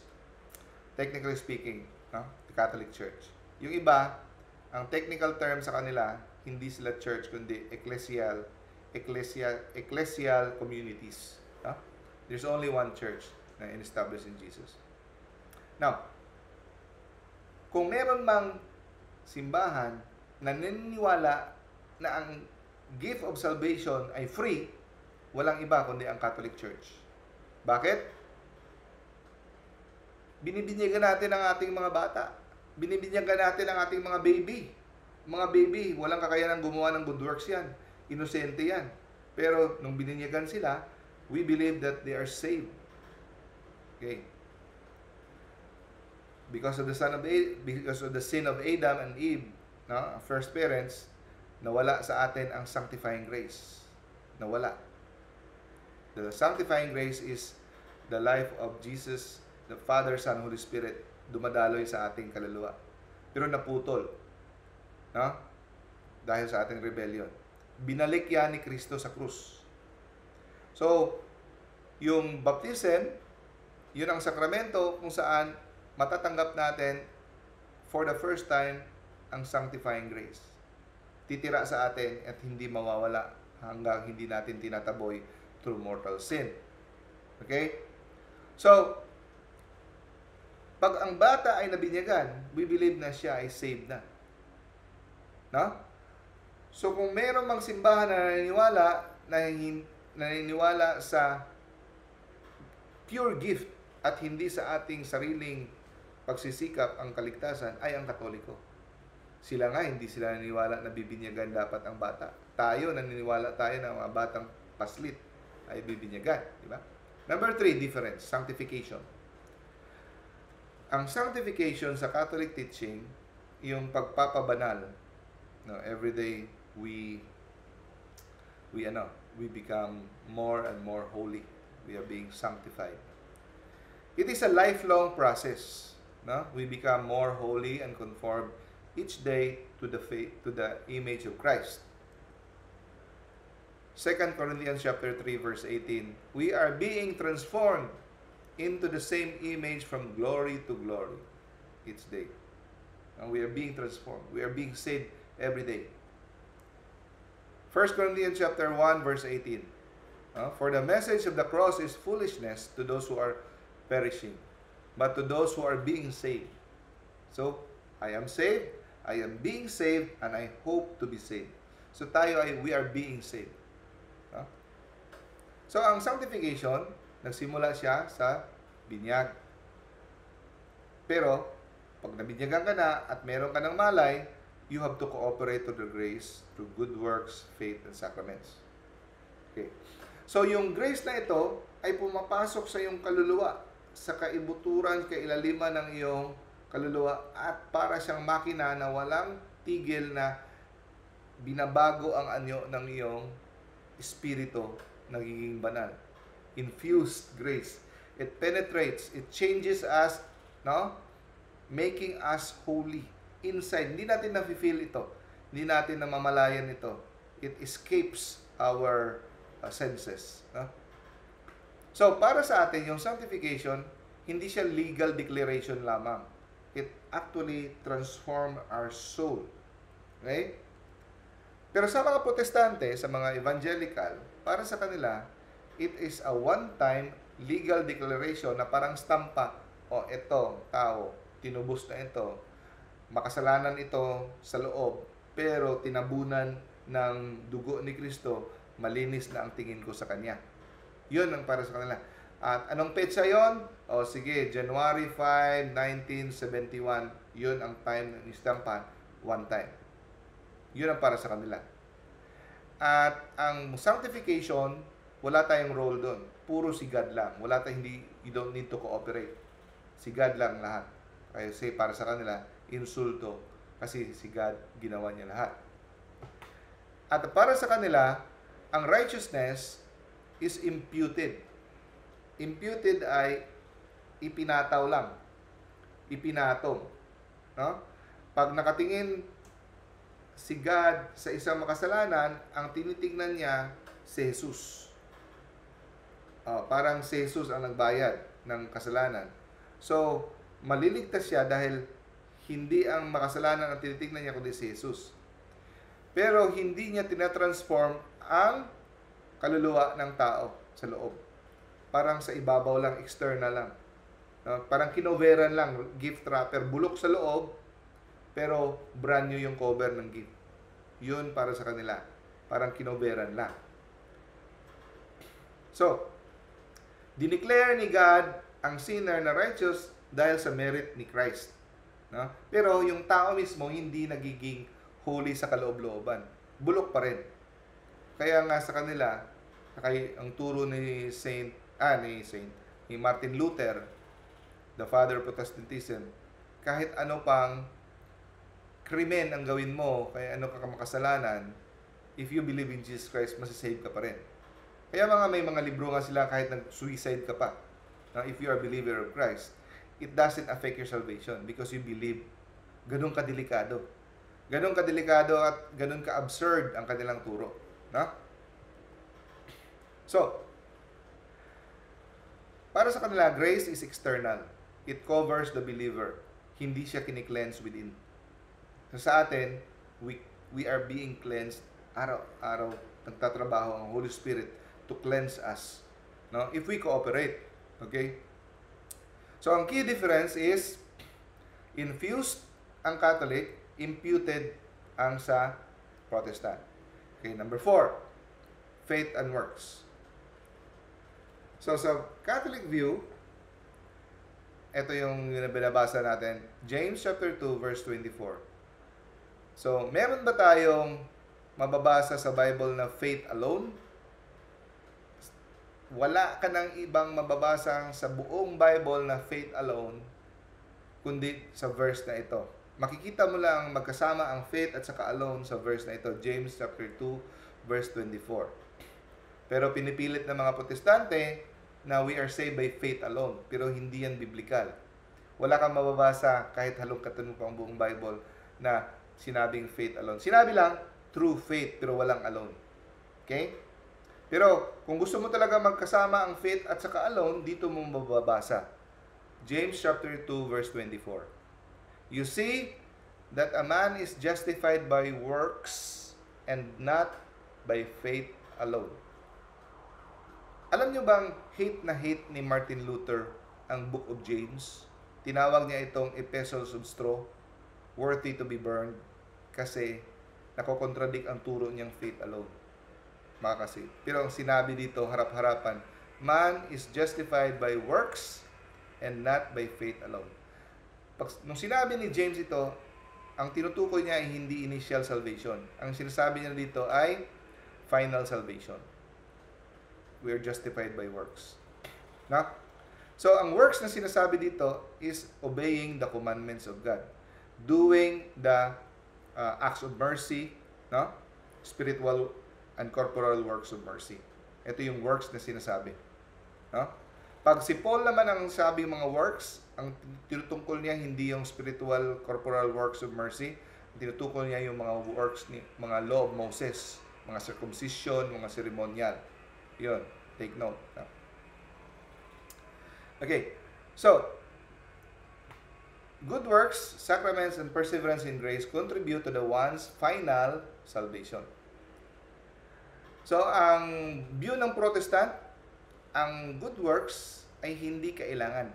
Technically speaking, the Catholic Church. Yung iba, ang technical term sa kanila, hindi sila church, kundi ecclesial communities. There's only one church na in-establish in Jesus. Now, kung meron mang simbahan na naniniwala na ang gift of salvation ay free, walang iba kundi ang Catholic Church. Bakit? Binibinyagan natin ang ating mga bata. Binibinyagan natin ang ating mga baby. Mga baby, walang kakayanang gumawa ng good works yan. Inosente yan. Pero nung bininyagan sila, we believe that they are saved. Okay. Because of the sin of Adam and Eve, first parents, nawala sa atin ang sanctifying grace. Nawala. The sanctifying grace is the life of Jesus, the Father, Son, Holy Spirit, dumadaloy sa ating kaluluwa. Pero naputol. Dahil sa ating rebellion. Binalik yan ni Kristo sa krus. So, yung baptism, yun ang sakramento kung saan matatanggap natin for the first time ang sanctifying grace. Titira sa atin at hindi mawawala hanggang hindi natin tinataboy through mortal sin. Okay? So, pag ang bata ay nabinyagan, we believe na siya ay saved na. So, kung meron mang simbahan na naniniwala sa pure gift at hindi sa ating sariling pagsisikap ang kaligtasan, ay ang Katoliko. Sila nga, hindi sila naniniwala na bibinyagan dapat ang bata. Tayo, naniniwala tayo na mga batang paslit ay bibinyagan. Diba? Number 3, difference, sanctification. Ang sanctification sa Catholic teaching, yung pagpapabanal, every day we become more and more holy. We are being sanctified. It is a lifelong process. We become more holy and conform each day to the image of Christ. 2 Corinthians chapter 3 verse 18, we are being transformed into the same image from glory to glory each day. And we are being transformed. We are being saved every day. 1 Corinthians chapter 1 verse 18. For the message of the cross is foolishness to those who are perishing, but to those who are being saved. So, I am saved, I am being saved, and I hope to be saved. So we are being saved. So, ang sanctification, nagsimula siya sa binyag. Pero, pag nabinyagan ka na at meron ka ng malay, you have to cooperate to the grace through good works, faith, and sacraments. Okay. So, yung grace na ito ay pumapasok sa iyong kaluluwa, sa kaibuturan, kailaliman ng iyong kaluluwa, at para siyang makina na walang tigil na binabago ang anyo ng iyong espiritu, nagiging banal. infused grace. It penetrates, it changes us, no? Making us holy inside. Hindi natin na-feel ito. Hindi natin namamalayan ito. It escapes our senses. No? So, para sa atin, yung sanctification, hindi siya legal declaration lamang. It actually transform our soul. Okay? Pero sa mga protestante, sa mga evangelical, para sa kanila, it is a one-time legal declaration na parang stampa. O, ito, tao, tinubos na ito. Makasalanan ito sa loob, pero tinabunan ng dugo ni Kristo, malinis na ang tingin ko sa Kanya. Yun ang para sa kanila. At anong petsa yon? O sige, January 5, 1971. Yun ang time ng istampa, one time. Yun ang para sa kanila. At ang sanctification, wala tayong role doon. Puro si God lang. Wala tayong you don't need to cooperate. Si God lang lahat. Kasi para sa kanila, insulto. Kasi si God, ginawa niya lahat. At para sa kanila, ang righteousness is imputed. Imputed ay ipinataw lang. Ipinatong. No? Pag nakatingin si God sa isang makasalanan, ang tinitingnan niya si Jesus. Parang si Jesus ang nagbayad ng kasalanan. So, maliligtas siya dahil hindi ang makasalanan ang tinitingnan niya kundi si Jesus. Pero hindi niya tinatransform ang kaluluwa ng tao sa loob. Parang sa ibabaw lang, external lang. Parang kinoveran lang, gift wrapper, bulok sa loob, pero brand new yung cover ng gift. Yun para sa kanila. Parang kinoveran lang. So, dineclare ni God ang sinner na righteous dahil sa merit ni Christ. No? Pero yung tao mismo hindi nagiging holy sa kaloob-looban. Bulok pa rin. Kaya nga sa kanila, ang turo ni ni Martin Luther, the father of Protestantism, kahit ano pang krimen ang gawin mo, kaya ano ka makasalanan, if you believe in Jesus Christ, masasave ka pa rin. Kaya may mga libro nga sila kahit nag-suicide ka pa. Now, if you are a believer of Christ, it doesn't affect your salvation because you believe. Ganun kadelikado. Ganun kadelikado at ganun ka-absurd ang kanilang turo. No? So, para sa kanila, grace is external. It covers the believer. Hindi siya kini-cleanse within. So sa atin, we are being cleansed araw-araw. Nagtatrabaho ang Holy Spirit to cleanse us. No? If we cooperate. Okay? So ang key difference is infused ang Catholic, imputed ang sa Protestant. Okay, number 4, faith and works. So sa Catholic view, ito yung binabasa natin, James chapter 2 verse 24. So, meron ba tayong mababasa sa Bible na faith alone? Wala ka ng ibang mababasa sa buong Bible na faith alone, kundi sa verse na ito. Makikita mo lang magkasama ang faith at saka alone sa verse na ito, James chapter 2 verse 24. Pero pinipilit ng mga Protestante na we are saved by faith alone, pero hindi yan biblical. Wala kang mababasa kahit halong katanong pa ang buong Bible na sinabing faith alone. Sinabi lang, true faith, pero walang alone. Okay? Pero, kung gusto mo talaga magkasama ang faith at saka alone, dito mo mababasa. James chapter 2, verse 24. You see that a man is justified by works and not by faith alone. Alam nyo bang hate ni Martin Luther ang Book of James? Tinawag niya itong epistles of straw, worthy to be burned, kasi nakokontradict ang turo niyang faith alone. Makakasi. Pero ang sinabi dito, harap-harapan, man is justified by works and not by faith alone. Nung sinabi ni James ito, ang tinutukoy niya ay hindi initial salvation. Ang sinasabi niya dito ay final salvation. We are justified by works. No? So, ang works na sinasabi dito is obeying the commandments of God. Doing the acts of mercy, no? Spiritual and corporal works of mercy. Ito yung works na sinasabi. No? Pag si Paul naman ang sabing mga works, ang tinutungkol niya hindi yung spiritual, corporal works of mercy. Ang tinutungkol niya yung mga works, mga law of Moses, mga circumcision, mga ceremonial. Yun, take note. No? Okay, so, good works, sacraments, and perseverance in grace contribute to the one's final salvation. So, ang view ng Protestant, ang good works ay hindi kailangan.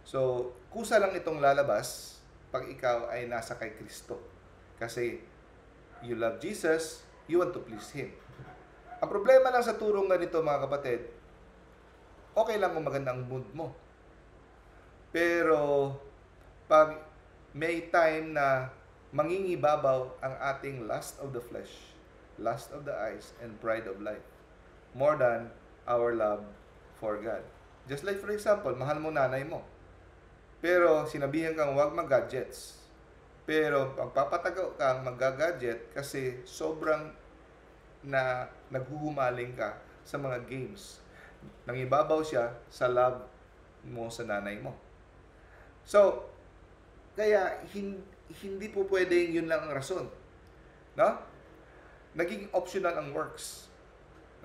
So, kusa lang itong lalabas pag ikaw ay nasa kay Kristo. Kasi, you love Jesus, you want to please Him. Ang problema lang sa turong ganito, mga kapatid, okay lang kung maganda ang mood mo. Pero, pag may time na mangingibabaw ang ating lust of the flesh, lust of the eyes, and pride of life, more than our love for God. Just like, for example, mahal mo nanay mo. Pero, sinabihan kang huwag mag-gadgets. Pero, pagpapatagaw kang mag-gadget kasi sobrang na naghuhumaling ka sa mga games. Nangibabaw siya sa love mo sa nanay mo. So, kaya hindi po pwedeng yun lang ang rason. No? Naging optional ang works.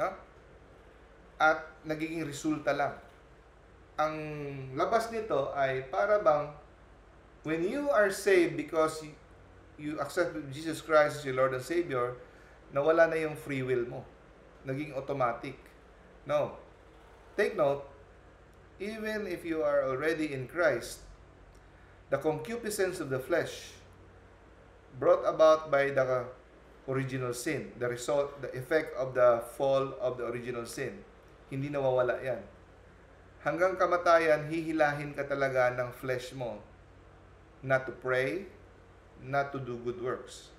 No? At nagiging resulta lang. Ang labas nito ay para bang when you are saved because you accept Jesus Christ as your Lord and Savior, nawala na yung free will mo. Naging automatic. No. Take note, even if you are already in Christ, the concupiscence of the flesh brought about by the original sin, the result, the effect of the fall of the original sin, hindi nawawala yan. Hanggang kamatayan, hihilahin ka talaga ng flesh mo not to pray, not to do good works.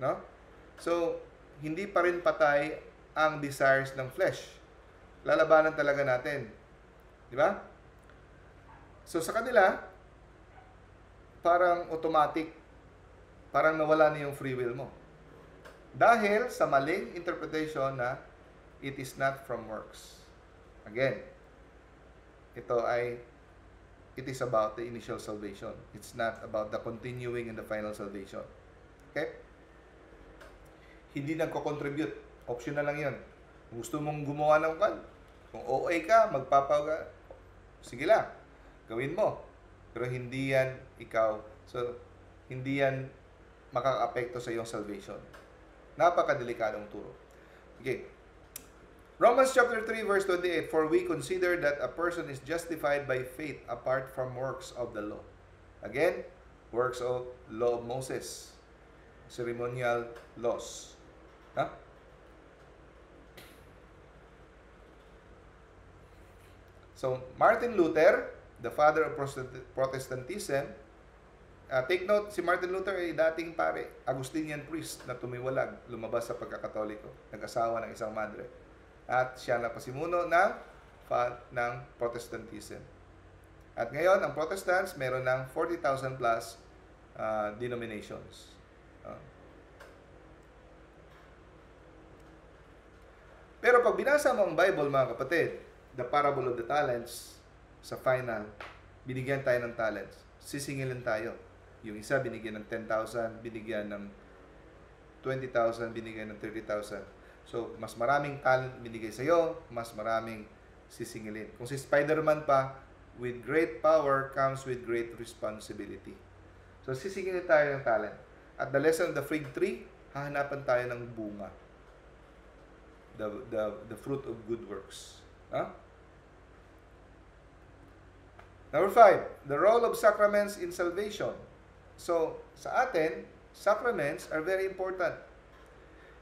No? So, hindi pa rin patay ang desires ng flesh. Lalabanan talaga natin. Di ba? So, sa kanila, parang automatic, parang nawala na yung free will mo. Dahil sa maling interpretation na it is not from works. Again, it is about the initial salvation. It's not about the continuing and the final salvation. Okay? Hindi nagko-contribute. Optional lang yun. Gusto mong gumawa ng kan, kung OA ka, magpapaw sige lang, gawin mo. Pero hindi yan ikaw. So, hindi yan makaka-apekto sa iyong salvation. Napakadelikadong turo. Okay. Romans chapter 3 verse 28, for we consider that a person is justified by faith apart from works of the law. Again, works of law of Moses, ceremonial laws. Huh? So, Martin Luther, the father of Protestantism, take note, si Martin Luther ay dating pare, Augustinian priest na tumiwalag, lumabas sa pagkakatoliko, nag-asawa ng isang madre. At siya na pasimuno ng Protestantism. At ngayon, ang Protestants meron ng 40,000 plus denominations. Pero pag binasa mo ang Bible, mga kapatid, the parable of the talents, sa final, binigyan tayo ng talents. Sisingilin tayo. Yung isa binigyan ng 10,000, binigyan ng 20,000, binigyan ng 30,000. So, mas maraming talent binigay sa iyo, mas maraming sisingilin. Kung si Spider-Man pa, with great power comes with great responsibility. So, sisingilin tayo ng talent. At the lesson of the fig tree, hahanapan tayo ng bunga. The fruit of good works. Huh? Number 5, the role of sacraments in salvation. So, sa atin, sacraments are very important.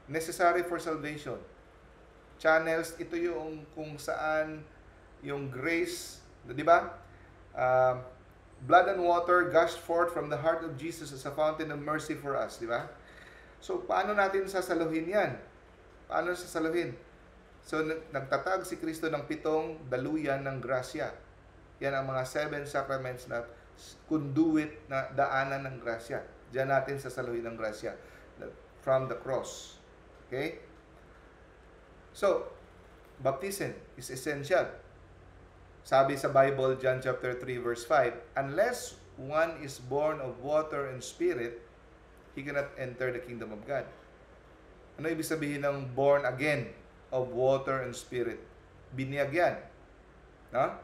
Necessary for salvation. Channels, ito yung kung saan yung grace, di ba? Blood and water gushed forth from the heart of Jesus as a fountain of mercy for us, di ba? So, paano natin sasaluhin yan? Paano sasaluhin? So, nagtatag si Kristo ng 7 daluyan ng grasya. Yan ang mga 7 sacraments na conduit na daanan ng grasya. Diyan natin sasaluhin ng grasya from the cross. Okay? So, baptism is essential. Sabi sa Bible, John chapter 3 verse 5, unless one is born of water and spirit, he cannot enter the kingdom of God. Ano ibig sabihin ng born again of water and spirit? Binyag yan. No?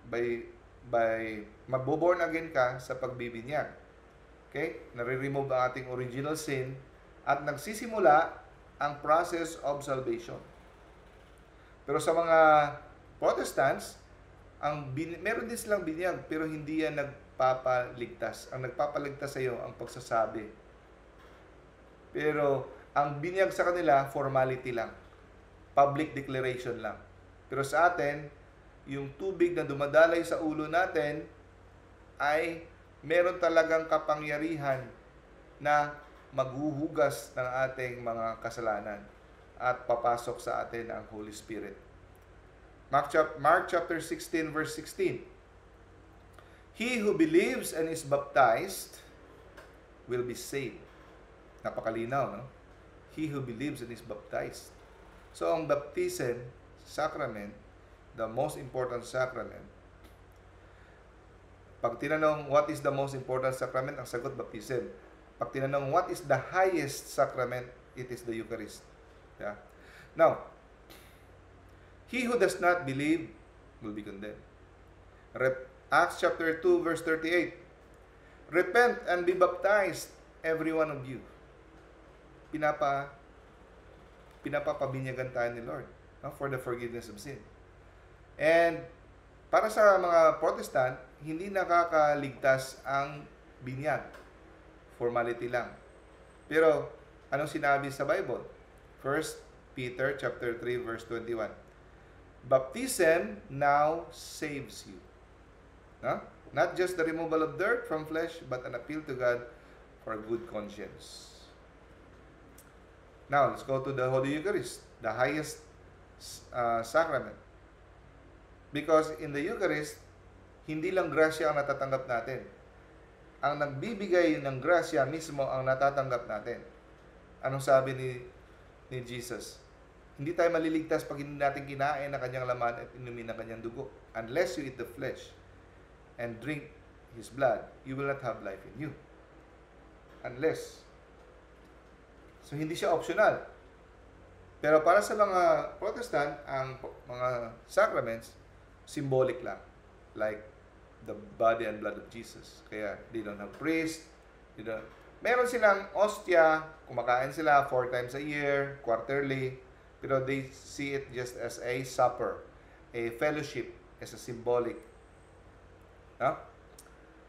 By maboborn again ka sa pagbibinyag. Okay? Nare-remove ang ating original sin at nagsisimula ang process of salvation. Pero sa mga Protestants, meron din silang binyag pero hindi yan nagpapaligtas. Ang nagpapaligtas sa iyo ang pagsasabi. Pero ang binyag sa kanila, formality lang. Public declaration lang. Pero sa atin, yung tubig na dumadalay sa ulo natin ay meron talagang kapangyarihan na maghuhugas ng ating mga kasalanan at papasok sa atin ang Holy Spirit. Mark chapter 16 verse 16. He who believes and is baptized will be saved. Napakalinaw, no? He who believes and is baptized. So, ang baptism, sacrament, the most important sacrament, pag tinanong, what is the most important sacrament? Ang sagot, baptism. Pag tinanong, what is the highest sacrament? It is the Eucharist. Yeah? Now, he who does not believe will be condemned. Acts chapter 2, verse 38. Repent and be baptized, every one of you. Pinapapabinyagan tayo ni Lord, no? For the forgiveness of sin. And para sa mga Protestant, hindi nakakaligtas ang binyag. Formality lang. Pero anong sinabi sa Bible? 1 Peter chapter 3 verse 21. Baptism now saves you. No? Not just the removal of dirt from flesh, but an appeal to God for a good conscience. Now, let's go to the Holy Eucharist, the highest sacrament. Because in the Eucharist, hindi lang grasya ang natatanggap natin. Ang nagbibigay ng grasya mismo ang natatanggap natin. Anong sabi ni Jesus? Hindi tayo maliligtas pag hindi natin kinain ang kanyang laman at inumin ang kanyang dugo. Unless you eat the flesh and drink His blood, you will not have life in you. Unless. So, hindi siya optional. Pero para sa mga Protestant, ang mga sacraments, symbolic lang. Like the body and blood of Jesus. Kaya, they don't have priest. Meron silang ostia, kumakain sila 4 times a year, quarterly. Pero they see it just as a supper, a fellowship, as a symbolic. No?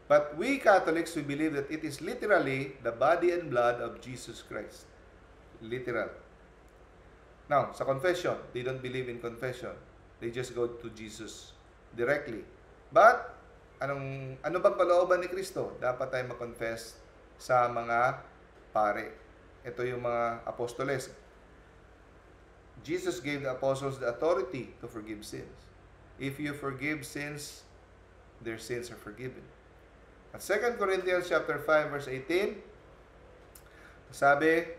But we Catholics, we believe that it is literally the body and blood of Jesus Christ. Literal. Now, sa confession, they don't believe in confession. They just go to Jesus directly. But, ano bang kalooban ni Kristo? Dapat tayo mag-confess sa mga pare. Ito yung mga apostoles. Jesus gave the apostles the authority to forgive sins. If you forgive sins, their sins are forgiven. At 2 Corinthians chapter 5 verse 18, sabi,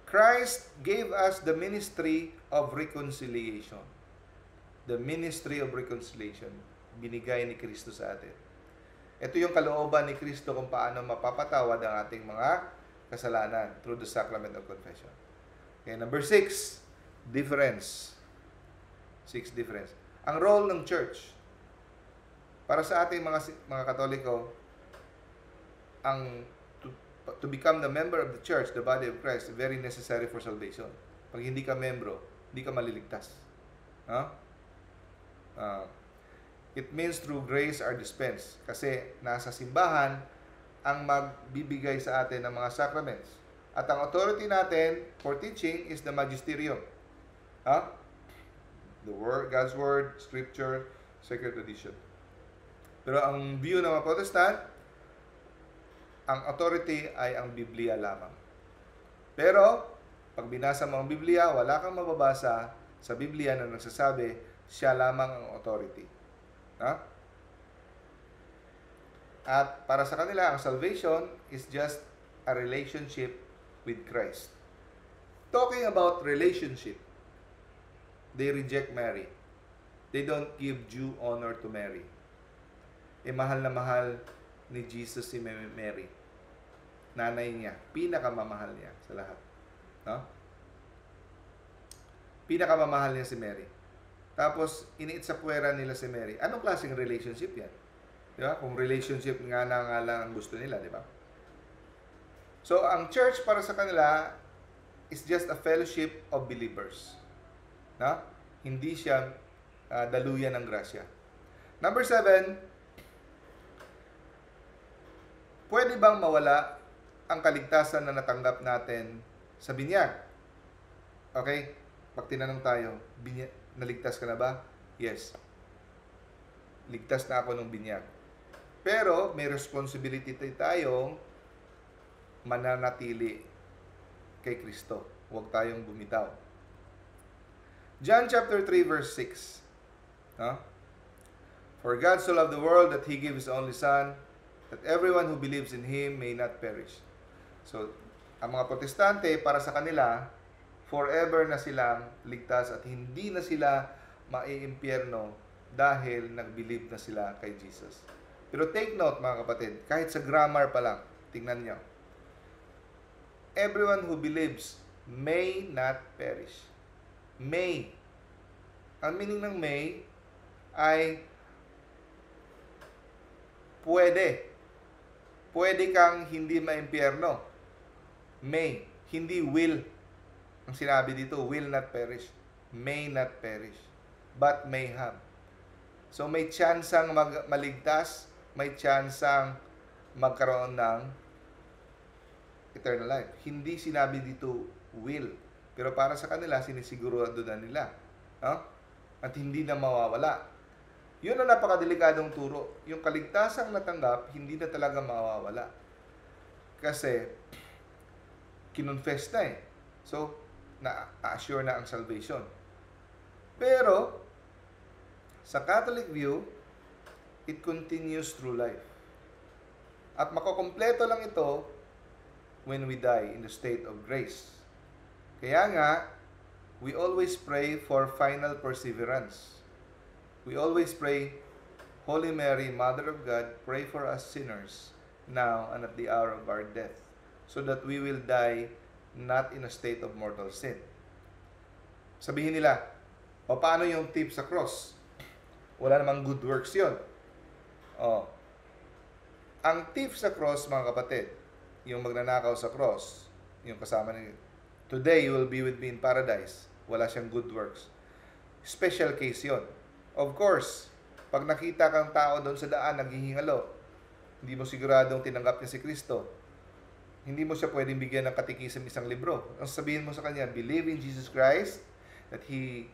Christ gave us the ministry of reconciliation. The ministry of reconciliation. Binigay ni Kristo sa atin. Ito yung kalooban ni Kristo kung paano mapapatawad ang ating mga kasalanan through the sacrament of confession. Okay, number 6, difference. 6, difference. Ang role ng church. Para sa ating mga Katoliko, to become the member of the church, the body of Christ, very necessary for salvation. Pag hindi ka membro, hindi ka maliligtas. It means through grace are dispensed. Kasi nasa simbahan ang magbibigay sa atin ng mga sacraments. At ang authority natin for teaching is the magisterium. The Word, God's Word, Scripture, Sacred Tradition. Pero ang view ng mga Protestant, ang authority ay ang Biblia lamang. Pero, pag binasa mo ang Biblia, wala kang mababasa sa Biblia na nagsasabi, siya lamang ang authority. At para sa kanila, ang salvation is just a relationship with Christ. Talking about relationship, they reject Mary. They don't give due honor to Mary. Mahal na mahal ni Jesus si Mary. Nanay niya. Pinakamamahal niya sa lahat. No? Pinakamamahal niya si Mary. Tapos, iniit sa puwera nila si Mary. Anong klaseng relationship yan? Di ba? Kung relationship nga lang ang gusto nila, di ba? So, ang church para sa kanila is just a fellowship of believers. No? Hindi siya daluyan ng grasya. Number 7, pwede bang mawala ang kaligtasan na natanggap natin sa binyag? Okay? Pag tinanong tayo, naligtas ka na ba? Yes. Ligtas na ako ng binyag. Pero may responsibility tayong mananatili kay Kristo. Huwag tayong bumitaw. John chapter 3 verse 6. No? For God so loved the world that He gave His only Son, that everyone who believes in Him may not perish. So, ang mga protestante, para sa kanila, forever na silang ligtas at hindi na sila maiimpyerno dahil nag-believe na sila kay Jesus. Pero take note mga kapatid, kahit sa grammar pa lang, tingnan nyo. Everyone who believes may not perish. May. Ang meaning ng may ay pwede. Pwede kang hindi maimpyerno. May. Hindi will. Ang sinabi dito, will not perish. May not perish. But may have. So may tsansang maligtas, may tsansang magkaroon ng eternal life. Hindi sinabi dito will. Pero para sa kanila, sinisigurado na nila. No? At hindi na mawawala. Yun ang napakadelikadong turo. Yung kaligtasang natanggap, hindi na talaga mawawala. Kasi, kinonfess na eh. So, na-assure na ang salvation. Pero, sa Catholic view, it continues through life. At makukumpleto lang ito when we die in the state of grace. Kaya nga, we always pray for final perseverance. We always pray, Holy Mary, Mother of God, pray for us sinners, now and at the hour of our death, so that we will die not in a state of mortal sin. Sabihin nila, o paano yung tip sa cross? Wala namang good works yun. Ang tip sa cross, mga kapatid, yung magnanakaw sa cross, yung kasama ni today you will be with me in paradise. Wala siyang good works. Special case yon. Of course, pag nakita kang tao doon sa daan naghihingalo, hindi mo siguradong tinanggap niya si Kristo, hindi mo siya pwedeng bigyan ng katikisan isang libro. Ang sabihin mo sa kanya, believe in Jesus Christ, that He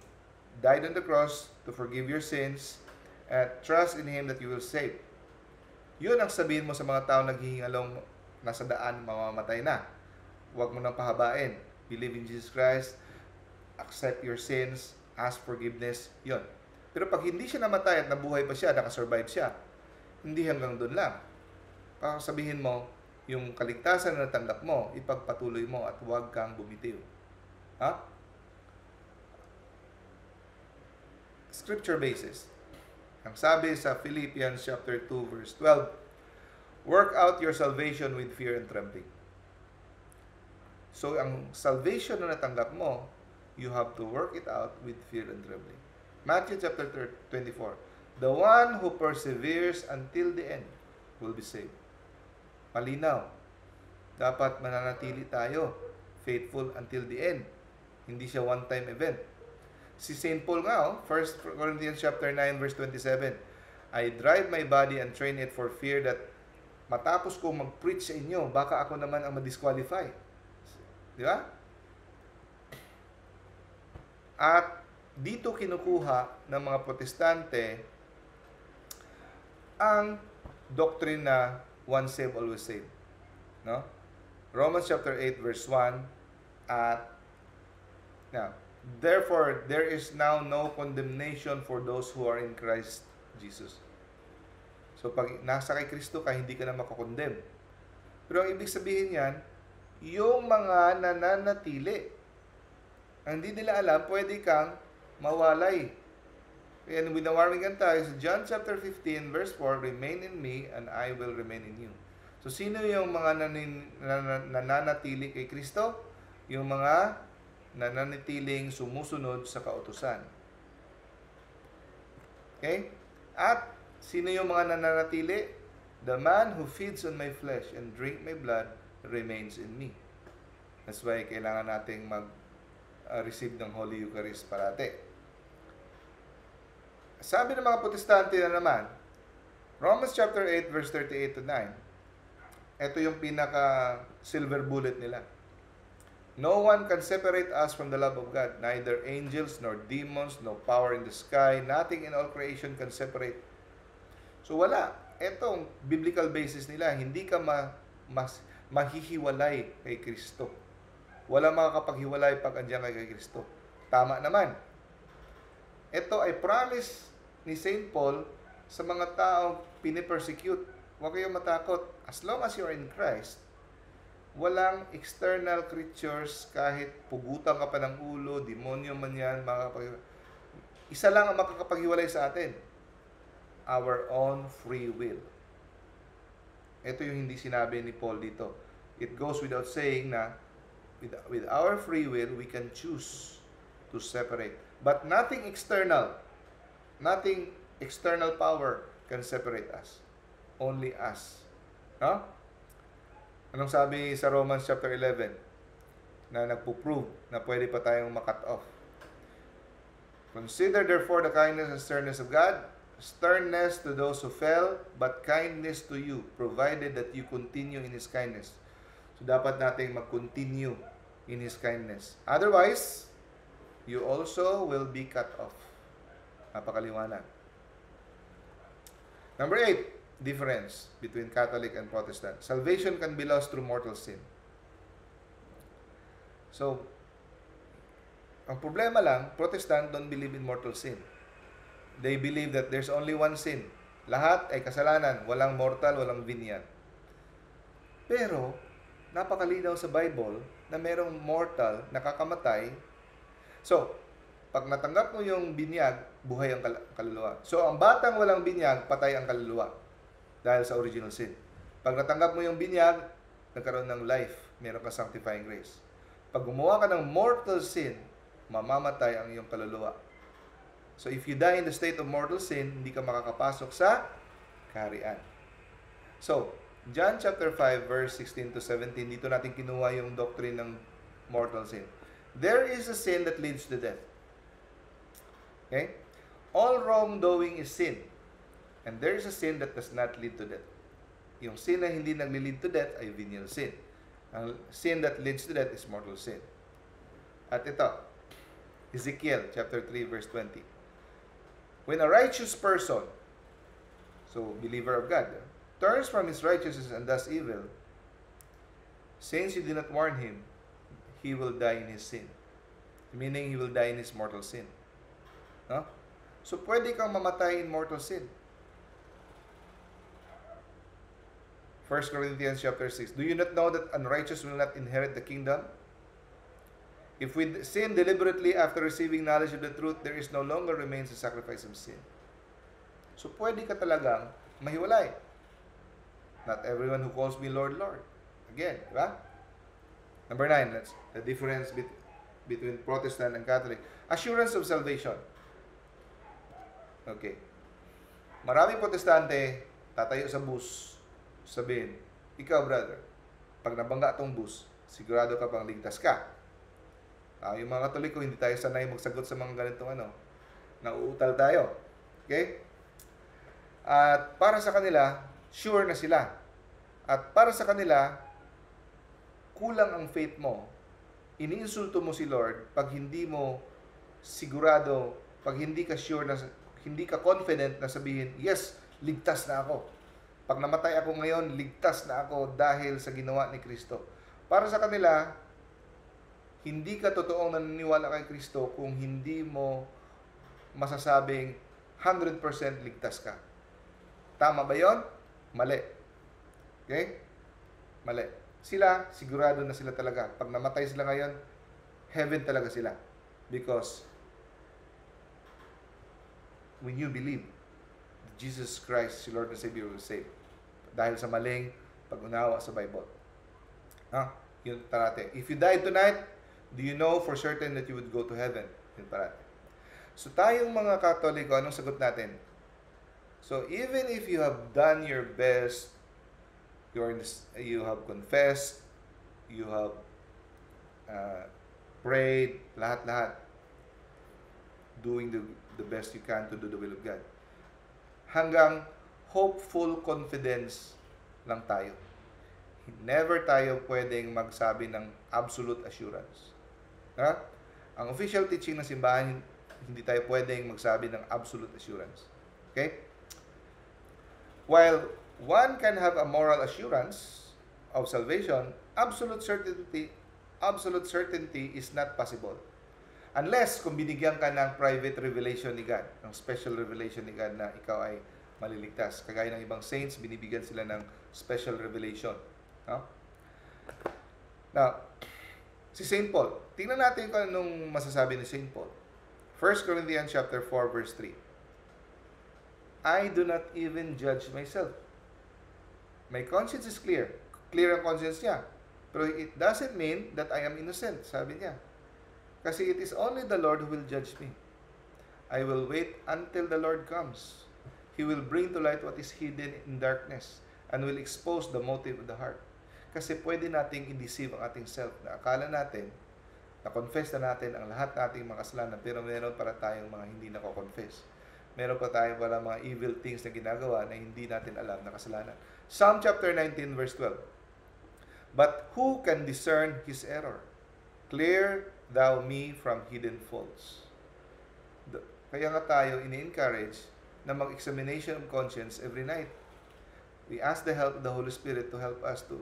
died on the cross to forgive your sins, and trust in Him that you will save. Yun ang sabihin mo sa mga tao naghihingalong nasa daan, mamamatay na. Huwag mo nang pahabain. Believe in Jesus Christ, accept your sins, ask forgiveness, yun. Pero pag hindi siya namatay at nabuhay pa siya, nakasurvive siya, hindi hanggang doon lang. Sabihin mo, yung kaligtasan na natanggap mo, ipagpatuloy mo at huwag kang bumitiw. Ha? Scripture basis. Ang sabi sa Philippians chapter 2 verse 12, work out your salvation with fear and trembling. So, ang salvation na natanggap mo, you have to work it out with fear and trembling. Matthew chapter 24, the one who perseveres until the end will be saved. Malinaw. Dapat mananatili tayo, faithful until the end. Hindi siya one-time event. Si St. Paul nga, 1 Corinthians chapter 9 verse 27, I drive my body and train it for fear that matapos kong mag-preach sa inyo, baka ako naman ang ma-disqualify. Di ba? At dito kinukuha ng mga protestante ang doctrine na once saved, always saved. No? Romans chapter 8 verse 1 at now, therefore, there is now no condemnation for those who are in Christ Jesus. So, pag nasa kay Kristo ka, hindi ka na makakondem. Pero ang ibig sabihin yan, yung mga nananatili, ang hindi nila alam, pwede kang mawalay. And winawarningan tayo sa John chapter 15 verse 4, remain in me and I will remain in you. So sino yung mga nananatili kay Kristo? Yung mga nananatiling sumusunod sa kautusan. Okay? At sino yung mga nananatili? The man who feeds on my flesh and drink my blood remains in me. That's why kailangan nating mag-receive ng Holy Eucharist parate. Sabi ng mga Protestante na naman, Romans chapter 8 verse 38 to 9, ito yung pinaka silver bullet nila. No one can separate us from the love of God, neither angels nor demons, no power in the sky, nothing in all creation can separate. So wala. Etong biblical basis nila, hindi ka mahihiwalay kay Kristo. Wala makakapaghiwalay pag andiyan kay Kristo. Tama naman. Ito ay promise ni St. Paul sa mga taong pinipersecute. Huwag kayong matakot. As long as you're in Christ, walang external creatures, kahit pugutan ka pa ng ulo, demonyo man yan, isa lang ang makakapaghiwalay sa atin. Our own free will. Ito yung hindi sinabi ni Paul dito. It goes without saying na with our free will, we can choose to separate. But nothing external power can separate us. Only us. No? Anong sabi sa Romans chapter 11? Na nagpo-prove na pwede pa tayong makat off. Consider therefore the kindness and sternness of God, sternness to those who fell, but kindness to you, provided that you continue in His kindness. So, dapat nating mag-continue in His kindness. Otherwise, you also will be cut off. Napakaliwanag. Number 8, difference between Catholic and Protestant. Salvation can be lost through mortal sin. So, ang problema lang, Protestant don't believe in mortal sin. They believe that there's only one sin. Lahat ay kasalanan. Walang mortal, walang venial. Pero, napakalinaw sa Bible na merong mortal, nakakamatay. So, pag natanggap mo yung binyag, buhay ang kaluluwa. So, ang batang walang binyag, patay ang kaluluwa. Dahil sa original sin. Pag natanggap mo yung binyag, nagkaroon ng life. Meron ka sanctifying grace. Pag gumawa ka ng mortal sin, mamamatay ang iyong kaluluwa. So, if you die in the state of mortal sin, hindi ka makakapasok sa kaharian. So, John chapter 5, verse 16 to 17, dito natin kinuha yung doctrine ng mortal sin. There is a sin that leads to death. Okay? All wrongdoing is sin. And there is a sin that does not lead to death. Yung sin na hindi nagli-lead to death ay venial sin. Ang sin that leads to death is mortal sin. At ito, Ezekiel chapter 3, verse 20. When a righteous person, so believer of God, turns from his righteousness and does evil, since you did not warn him, he will die in his sin. Meaning, he will die in his mortal sin. No? So, pwede kang mamatay in mortal sin. 1 Corinthians chapter 6. Do you not know that unrighteous will not inherit the kingdom? If we sin deliberately after receiving knowledge of the truth, there is no longer remains a sacrifice of sin. So, pwede ka talagang mahiwalay. Not everyone who calls me Lord, Lord. Again, di ba? Number 9, that's the difference between Protestant and Catholic. Assurance of salvation. Okay. Maraming Protestante, tatayo sa bus, sabihin, ikaw brother, pag nabangga tong bus, sigurado ka pang ligtas ka. Yung mga Katoliko, hindi tayo sanay magsagot sa mga ganitong nauutal tayo. Okay? At para sa kanila, sure na sila. At para sa kanila, kulang ang faith mo. Iniinsulto mo si Lord pag hindi mo sigurado, pag hindi ka sure, hindi ka confident na sabihin, yes, ligtas na ako. Pag namatay ako ngayon, ligtas na ako dahil sa ginawa ni Kristo. Para sa kanila, hindi ka totoong naniniwala kay Kristo kung hindi mo masasabing 100% ligtas ka. Tama ba yon? Mali. Okay? Mali. Sila, sigurado na sila talaga. Pag namatay sila ngayon, heaven talaga sila. Because when you believe that Jesus Christ, si Lord and Savior, will save. Dahil sa maling pag-unawa sa Bible. Yun parate. If you died tonight, do you know for certain that you would go to heaven? Yun parate. So tayong mga Katoliko, anong sagot natin? So even if you have done your best, you have confessed, you have prayed, lahat-lahat, doing the best you can to do the will of God. Hanggang hopeful confidence lang tayo. Never tayo pwedeng magsabi ng absolute assurance. Ang official teaching ng simbahan, hindi tayo pwedeng magsabi ng absolute assurance. Okay? While one can have a moral assurance of salvation, absolute certainty is not possible. Unless kung binigyan ka ng private revelation ni God, ng special revelation ni God na ikaw ay maliligtas. Kagaya ng ibang saints, binibigyan sila ng special revelation. Now, si St. Paul, tingnan natin kung anong masasabi ni St. Paul. 1 Corinthians chapter 4 verse 3. I do not even judge myself. My conscience is clear. Clear ang conscience niya. Pero it doesn't mean that I am innocent, sabi niya. Kasi it is only the Lord who will judge me. I will wait until the Lord comes. He will bring to light what is hidden in darkness and will expose the motive of the heart. Kasi pwede nating i-deceive ang ating self na akala natin, na-confess na natin ang lahat nating mga kasalanan, pero meron para tayong mga hindi nako-confess. Meron pa tayong para mga evil things na ginagawa na hindi natin alam na kasalanan. Psalm chapter 19 verse 12. But who can discern his error? Clear thou me from hidden faults. Kaya nga tayo ini-encourage na mag-examination of conscience every night. We ask the help of the Holy Spirit to help us to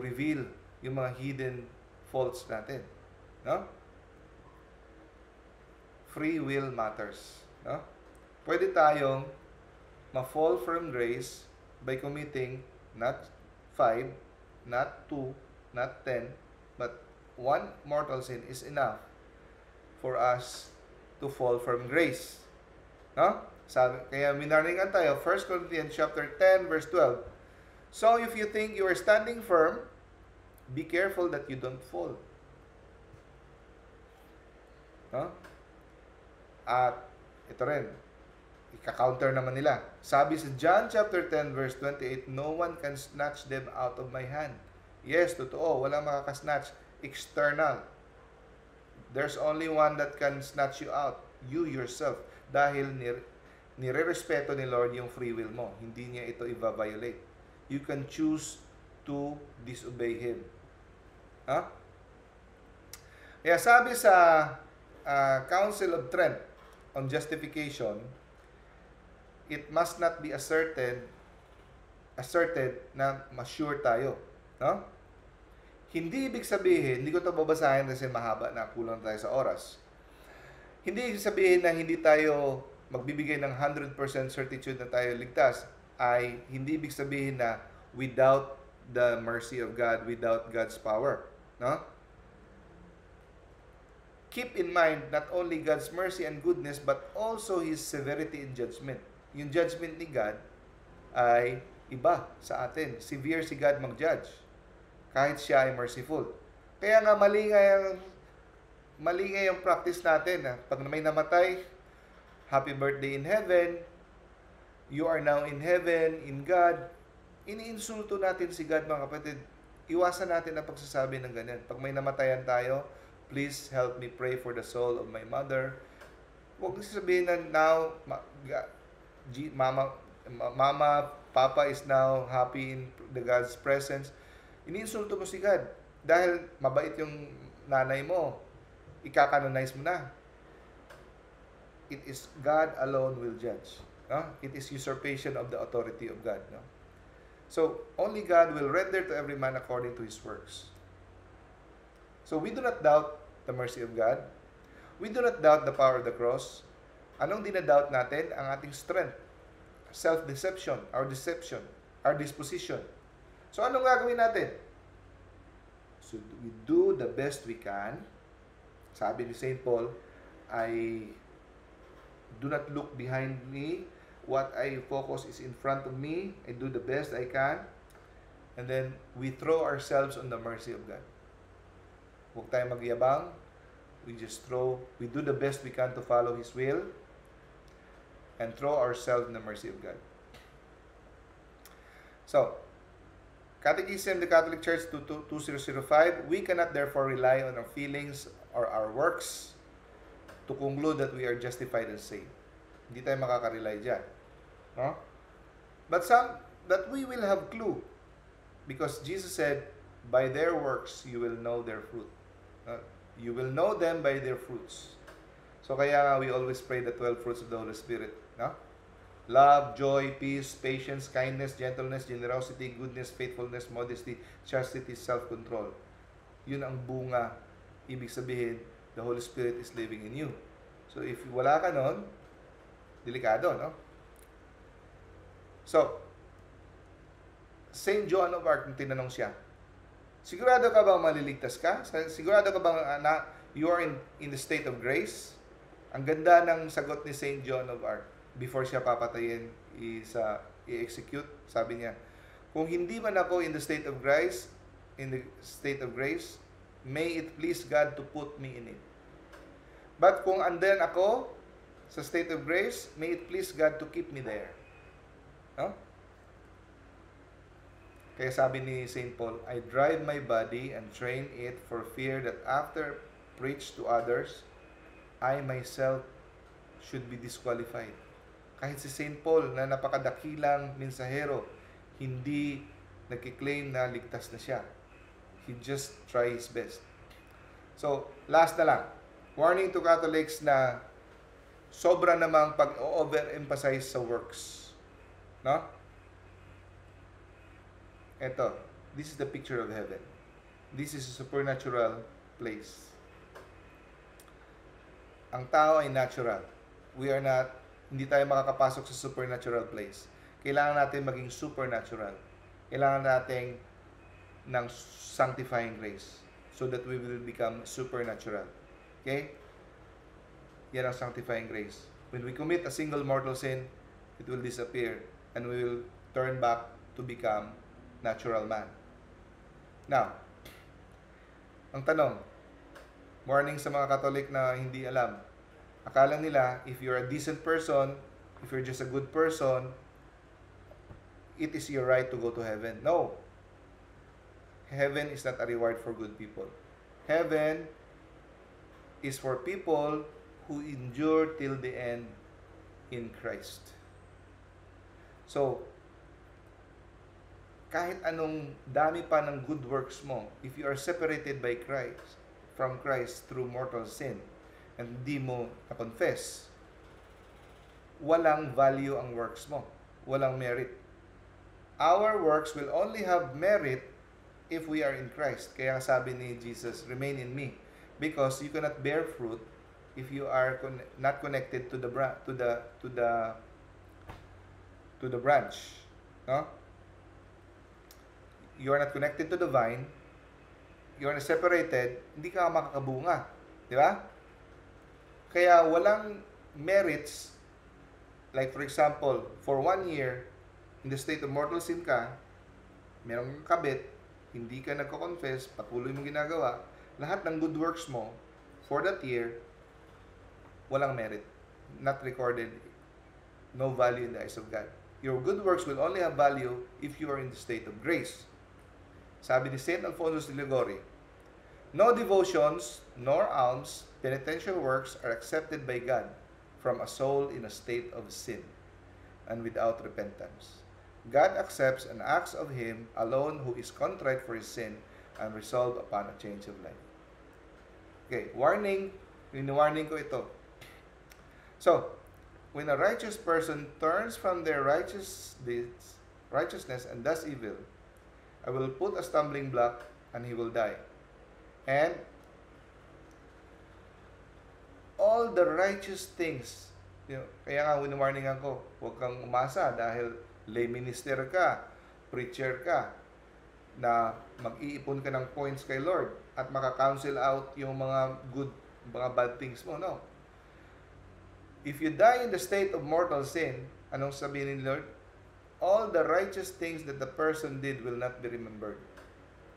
reveal yung mga hidden faults natin. No? Free will matters. No? Pwede tayong ma-fall from grace by committing not 5, not 2, not 10, but one mortal sin is enough for us to fall from grace. No? Kaya minaringan tayo, 1 Corinthians chapter 10 verse 12. So if you think you are standing firm, be careful that you don't fall. No? At ito rin, ika-counter naman nila. Sabi sa John chapter 10 verse 28, no one can snatch them out of my hand. Yes, totoo, walang makakasnatch. External. There's only one that can snatch you out. You yourself. Dahil nire-respeto ni Lord yung free will mo. Hindi niya ito i-violate. You can choose to disobey Him. Kaya sabi sa Council of Trent on justification, it must not be asserted na ma-sure tayo. No? Hindi ibig sabihin, hindi ko ito babasahin kasi mahaba na kulang tayo sa oras. Hindi ibig sabihin na hindi tayo magbibigay ng 100% certitude na tayo ligtas, ay hindi ibig sabihin na without the mercy of God, without God's power. No? Keep in mind not only God's mercy and goodness, but also His severity in judgment. Yung judgment ni God ay iba sa atin. Severe si God mag-judge. Kahit siya ay merciful. Kaya nga mali nga yung practice natin. Pag may namatay, happy birthday in heaven, you are now in heaven, in God. Iniinsulto natin si God, mga kapatid. Iwasan natin ang pagsasabi ng ganyan. Pag may namatayan tayo, please help me pray for the soul of my mother. Huwag sabihin na now, Mama, Papa is now happy in the God's presence. Iniinsulto mo si God dahil mabait yung nanay mo, ika-canonize mo na. It is God alone will judge. No? It is usurpation of the authority of God. No? So, only God will render to every man according to his works. So, we do not doubt the mercy of God. We do not doubt the power of the cross. Anong dinadoubt natin? Ang ating strength, self-deception, our disposition. So, anong gagawin natin? So, we do the best we can. Sabi ni St. Paul, I Do not look behind me. What I focus is in front of me. I do the best I can. And then we throw ourselves on the mercy of God. Huwag tayong magyabang. We do the best we can to follow His will and throw ourselves in the mercy of God. So, Catechism of the Catholic Church 2005, we cannot therefore rely on our feelings or our works to conclude that we are justified and saved. Hindi tayo makaka-rely dyan. No? But we will have clue. Because Jesus said, by their works, you will know their fruit. You will know them by their fruits. So kaya nga, we always pray the 12 fruits of the Holy Spirit. No? Love, joy, peace, patience, kindness, gentleness, generosity, goodness, faithfulness, modesty, chastity, self-control. Yun ang bunga. Ibig sabihin, the Holy Spirit is living in you. So if wala ka nun, delikado, no? So, Saint Joan of Arc, tinanong siya, sigurado ka bang maliligtas ka? Sigurado ka bang you are in the state of grace? Ang ganda ng sagot ni Saint Joan of Arc before siya papatayin i-execute. Sabi niya, kung hindi man ako in the state of grace, may it please God to put me in it. But kung andyan ako sa state of grace, may it please God to keep me there. No? Kaya sabi ni St. Paul, I drive my body and train it for fear that after preach to others, I myself should be disqualified. Kahit si St. Paul na napakadakilang mensahero, hindi nagkiklaim na ligtas na siya. He just try his best. So, last na lang. Warning to Catholics na sobra namang pag-overemphasize sa works. No? Ito, this is the picture of heaven. This is a supernatural place. Ang tao ay natural. Hindi tayo makakapasok sa supernatural place. Kailangan natin maging supernatural. Kailangan natin ng sanctifying grace so that we will become supernatural. Okay? Yan ang sanctifying grace. When we commit a single mortal sin, it will disappear and we will turn back to become natural man. Now, ang tanong, warning sa mga Catholic na hindi alam. Akala nila, if you're a decent person, if you're just a good person, it is your right to go to heaven. No. Heaven is not a reward for good people. Heaven is for people who endure till the end in Christ. So, kahit anong dami pa ng good works mo, if you are separated by Christ, from Christ through mortal sin, and di mo na-confess, walang value ang works mo. Walang merit. Our works will only have merit if we are in Christ. Kaya sabi ni Jesus, remain in me. Because you cannot bear fruit if you are not connected to the branch. No? You are not connected to the vine. You are not separated. Hindi ka makakabunga. Di ba? Kaya walang merits. Like for example, for 1 year, in the state of mortal sin ka, merong kabit, hindi ka nagko-confess, patuloy mong ginagawa, lahat ng good works mo, for that year, walang merit. Not recorded. No value in the eyes of God. Your good works will only have value if you are in the state of grace. Sabi ni St. Alfonso de Liguori, no devotions, nor alms, penitential works are accepted by God from a soul in a state of sin and without repentance. God accepts and acts of him alone who is contrite for his sin and resolved upon a change of life. Okay, warning, warning ko ito. So, when a righteous person turns from their righteousness and does evil, I will put a stumbling block and he will die. And all the righteous things, kaya nga wini-warning ako, huwag kang umasa dahil lay minister ka, preacher ka, na mag-iipon ka ng points kay Lord at maka-cancel out yung mga bad things mo. No. If you die in the state of mortal sin, anong sabihin ni Lord? All the righteous things that the person did will not be remembered.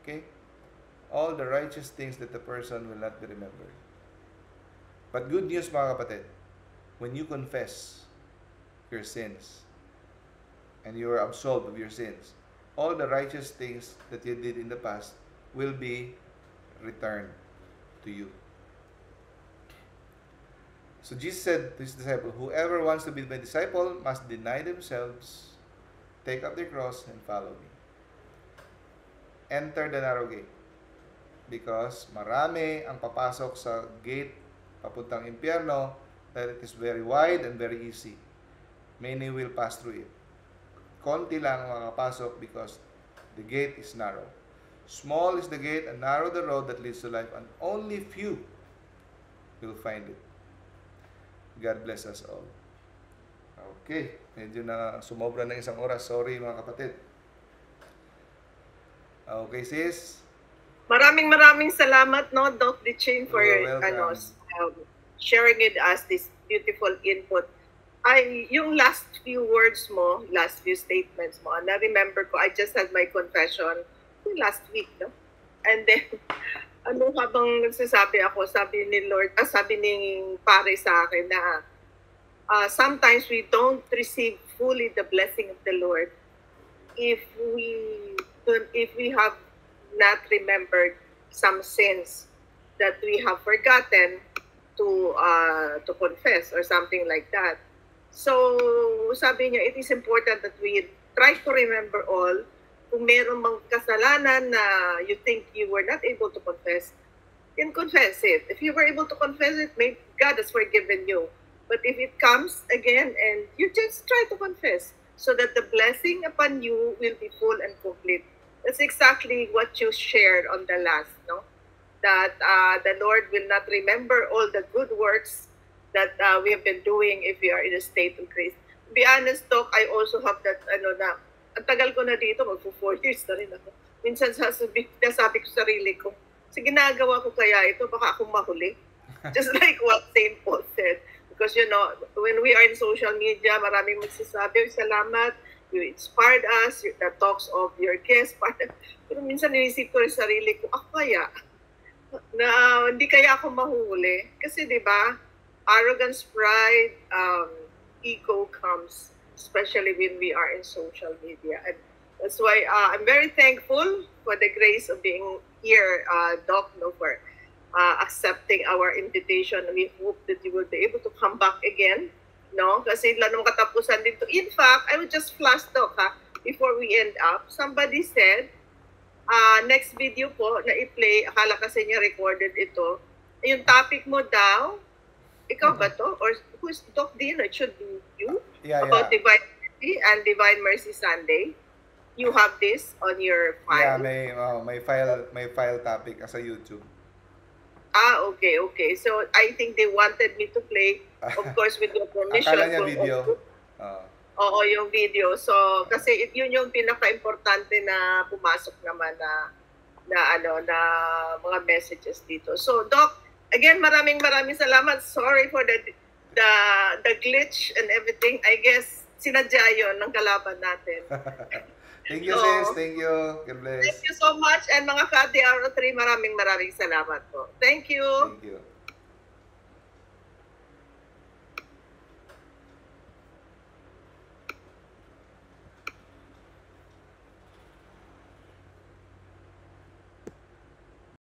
Okay? All the righteous things that the person will not be remembered. But good news, mga kapatid, when you confess your sins and you are absolved of your sins, all the righteous things that you did in the past will be returned to you. So Jesus said to his disciple, whoever wants to be my disciple must deny themselves, take up their cross, and follow me. Enter the narrow gate. Because marami ang papasok sa gate papuntang impyerno, that it is very wide and very easy. Many will pass through it. Konti lang ang makapasok because the gate is narrow. Small is the gate and narrow the road that leads to life, and only few will find it. God bless us all. Okay, medyo na sumobra ng isang oras. Sorry mga kapatid. Okay, sis. Maraming salamat, no, Doc Dichin, for sharing with us this beautiful input. Yung last few words mo, last few statements mo, na-remember ko, I just had my confession last week, no? And then, habang nagsasabi ako, sabi ni Lord, sabi ni pare sa akin na sometimes we don't receive fully the blessing of the Lord if we have not remembered some sins that we have forgotten to confess or something like that. So, sabi niya, it is important that we try to remember all. Kung meron mang kasalanan na you think you were not able to confess, then confess it. If you were able to confess it, maybe God has forgiven you. But if it comes again, and you just try to confess so that the blessing upon you will be full and complete. That's exactly what you shared on the last, no? That the Lord will not remember all the good works that we have been doing if we are in a state of grace. To be honest, Doc, I also have that, na, ang tagal ko na dito, magpo 4 years na rin ako. Minsan sabi ko sa sarili ko, sa ginagawa ko kaya ito, baka akong mahuli. Just like what St. Paul said. Because, when we are in social media, maraming magsasabi, salamat, you inspired us, the talks of your guests. Pero minsan nilisip ko rin sarili ko, kaya, na hindi kaya ako mahuli. Kasi, di ba, arrogance, pride, ego comes, especially when we are in social media. And that's why I'm very thankful for the grace of being here, Doc, for accepting our invitation. We hope that you will be able to come back again, no? Kasi lanong katapusan dito. In fact, I would just flash, Doc, before we end up. Somebody said, next video po na i-play, akala kasi niya recorded ito, yung topic mo daw, ikaw ba to? Or who's Doc Dino? It should be you? About Divine Mercy and Divine Mercy Sunday. You have this on your file? Yeah, may file topic sa YouTube. Okay. So I think they wanted me to play, of course, with your permission. Akala niya video. Oo, yung video. So kasi yun yung pinaka-importante na pumasok naman na mga messages dito. So Doc, again, maraming salamat. Sorry for the glitch and everything. I guess sinadya yun ng kalaban natin. Thank you, sis. Thank you. God bless. Thank you so much. And mga ka-DRO3, maraming salamat po. Thank you. Thank you.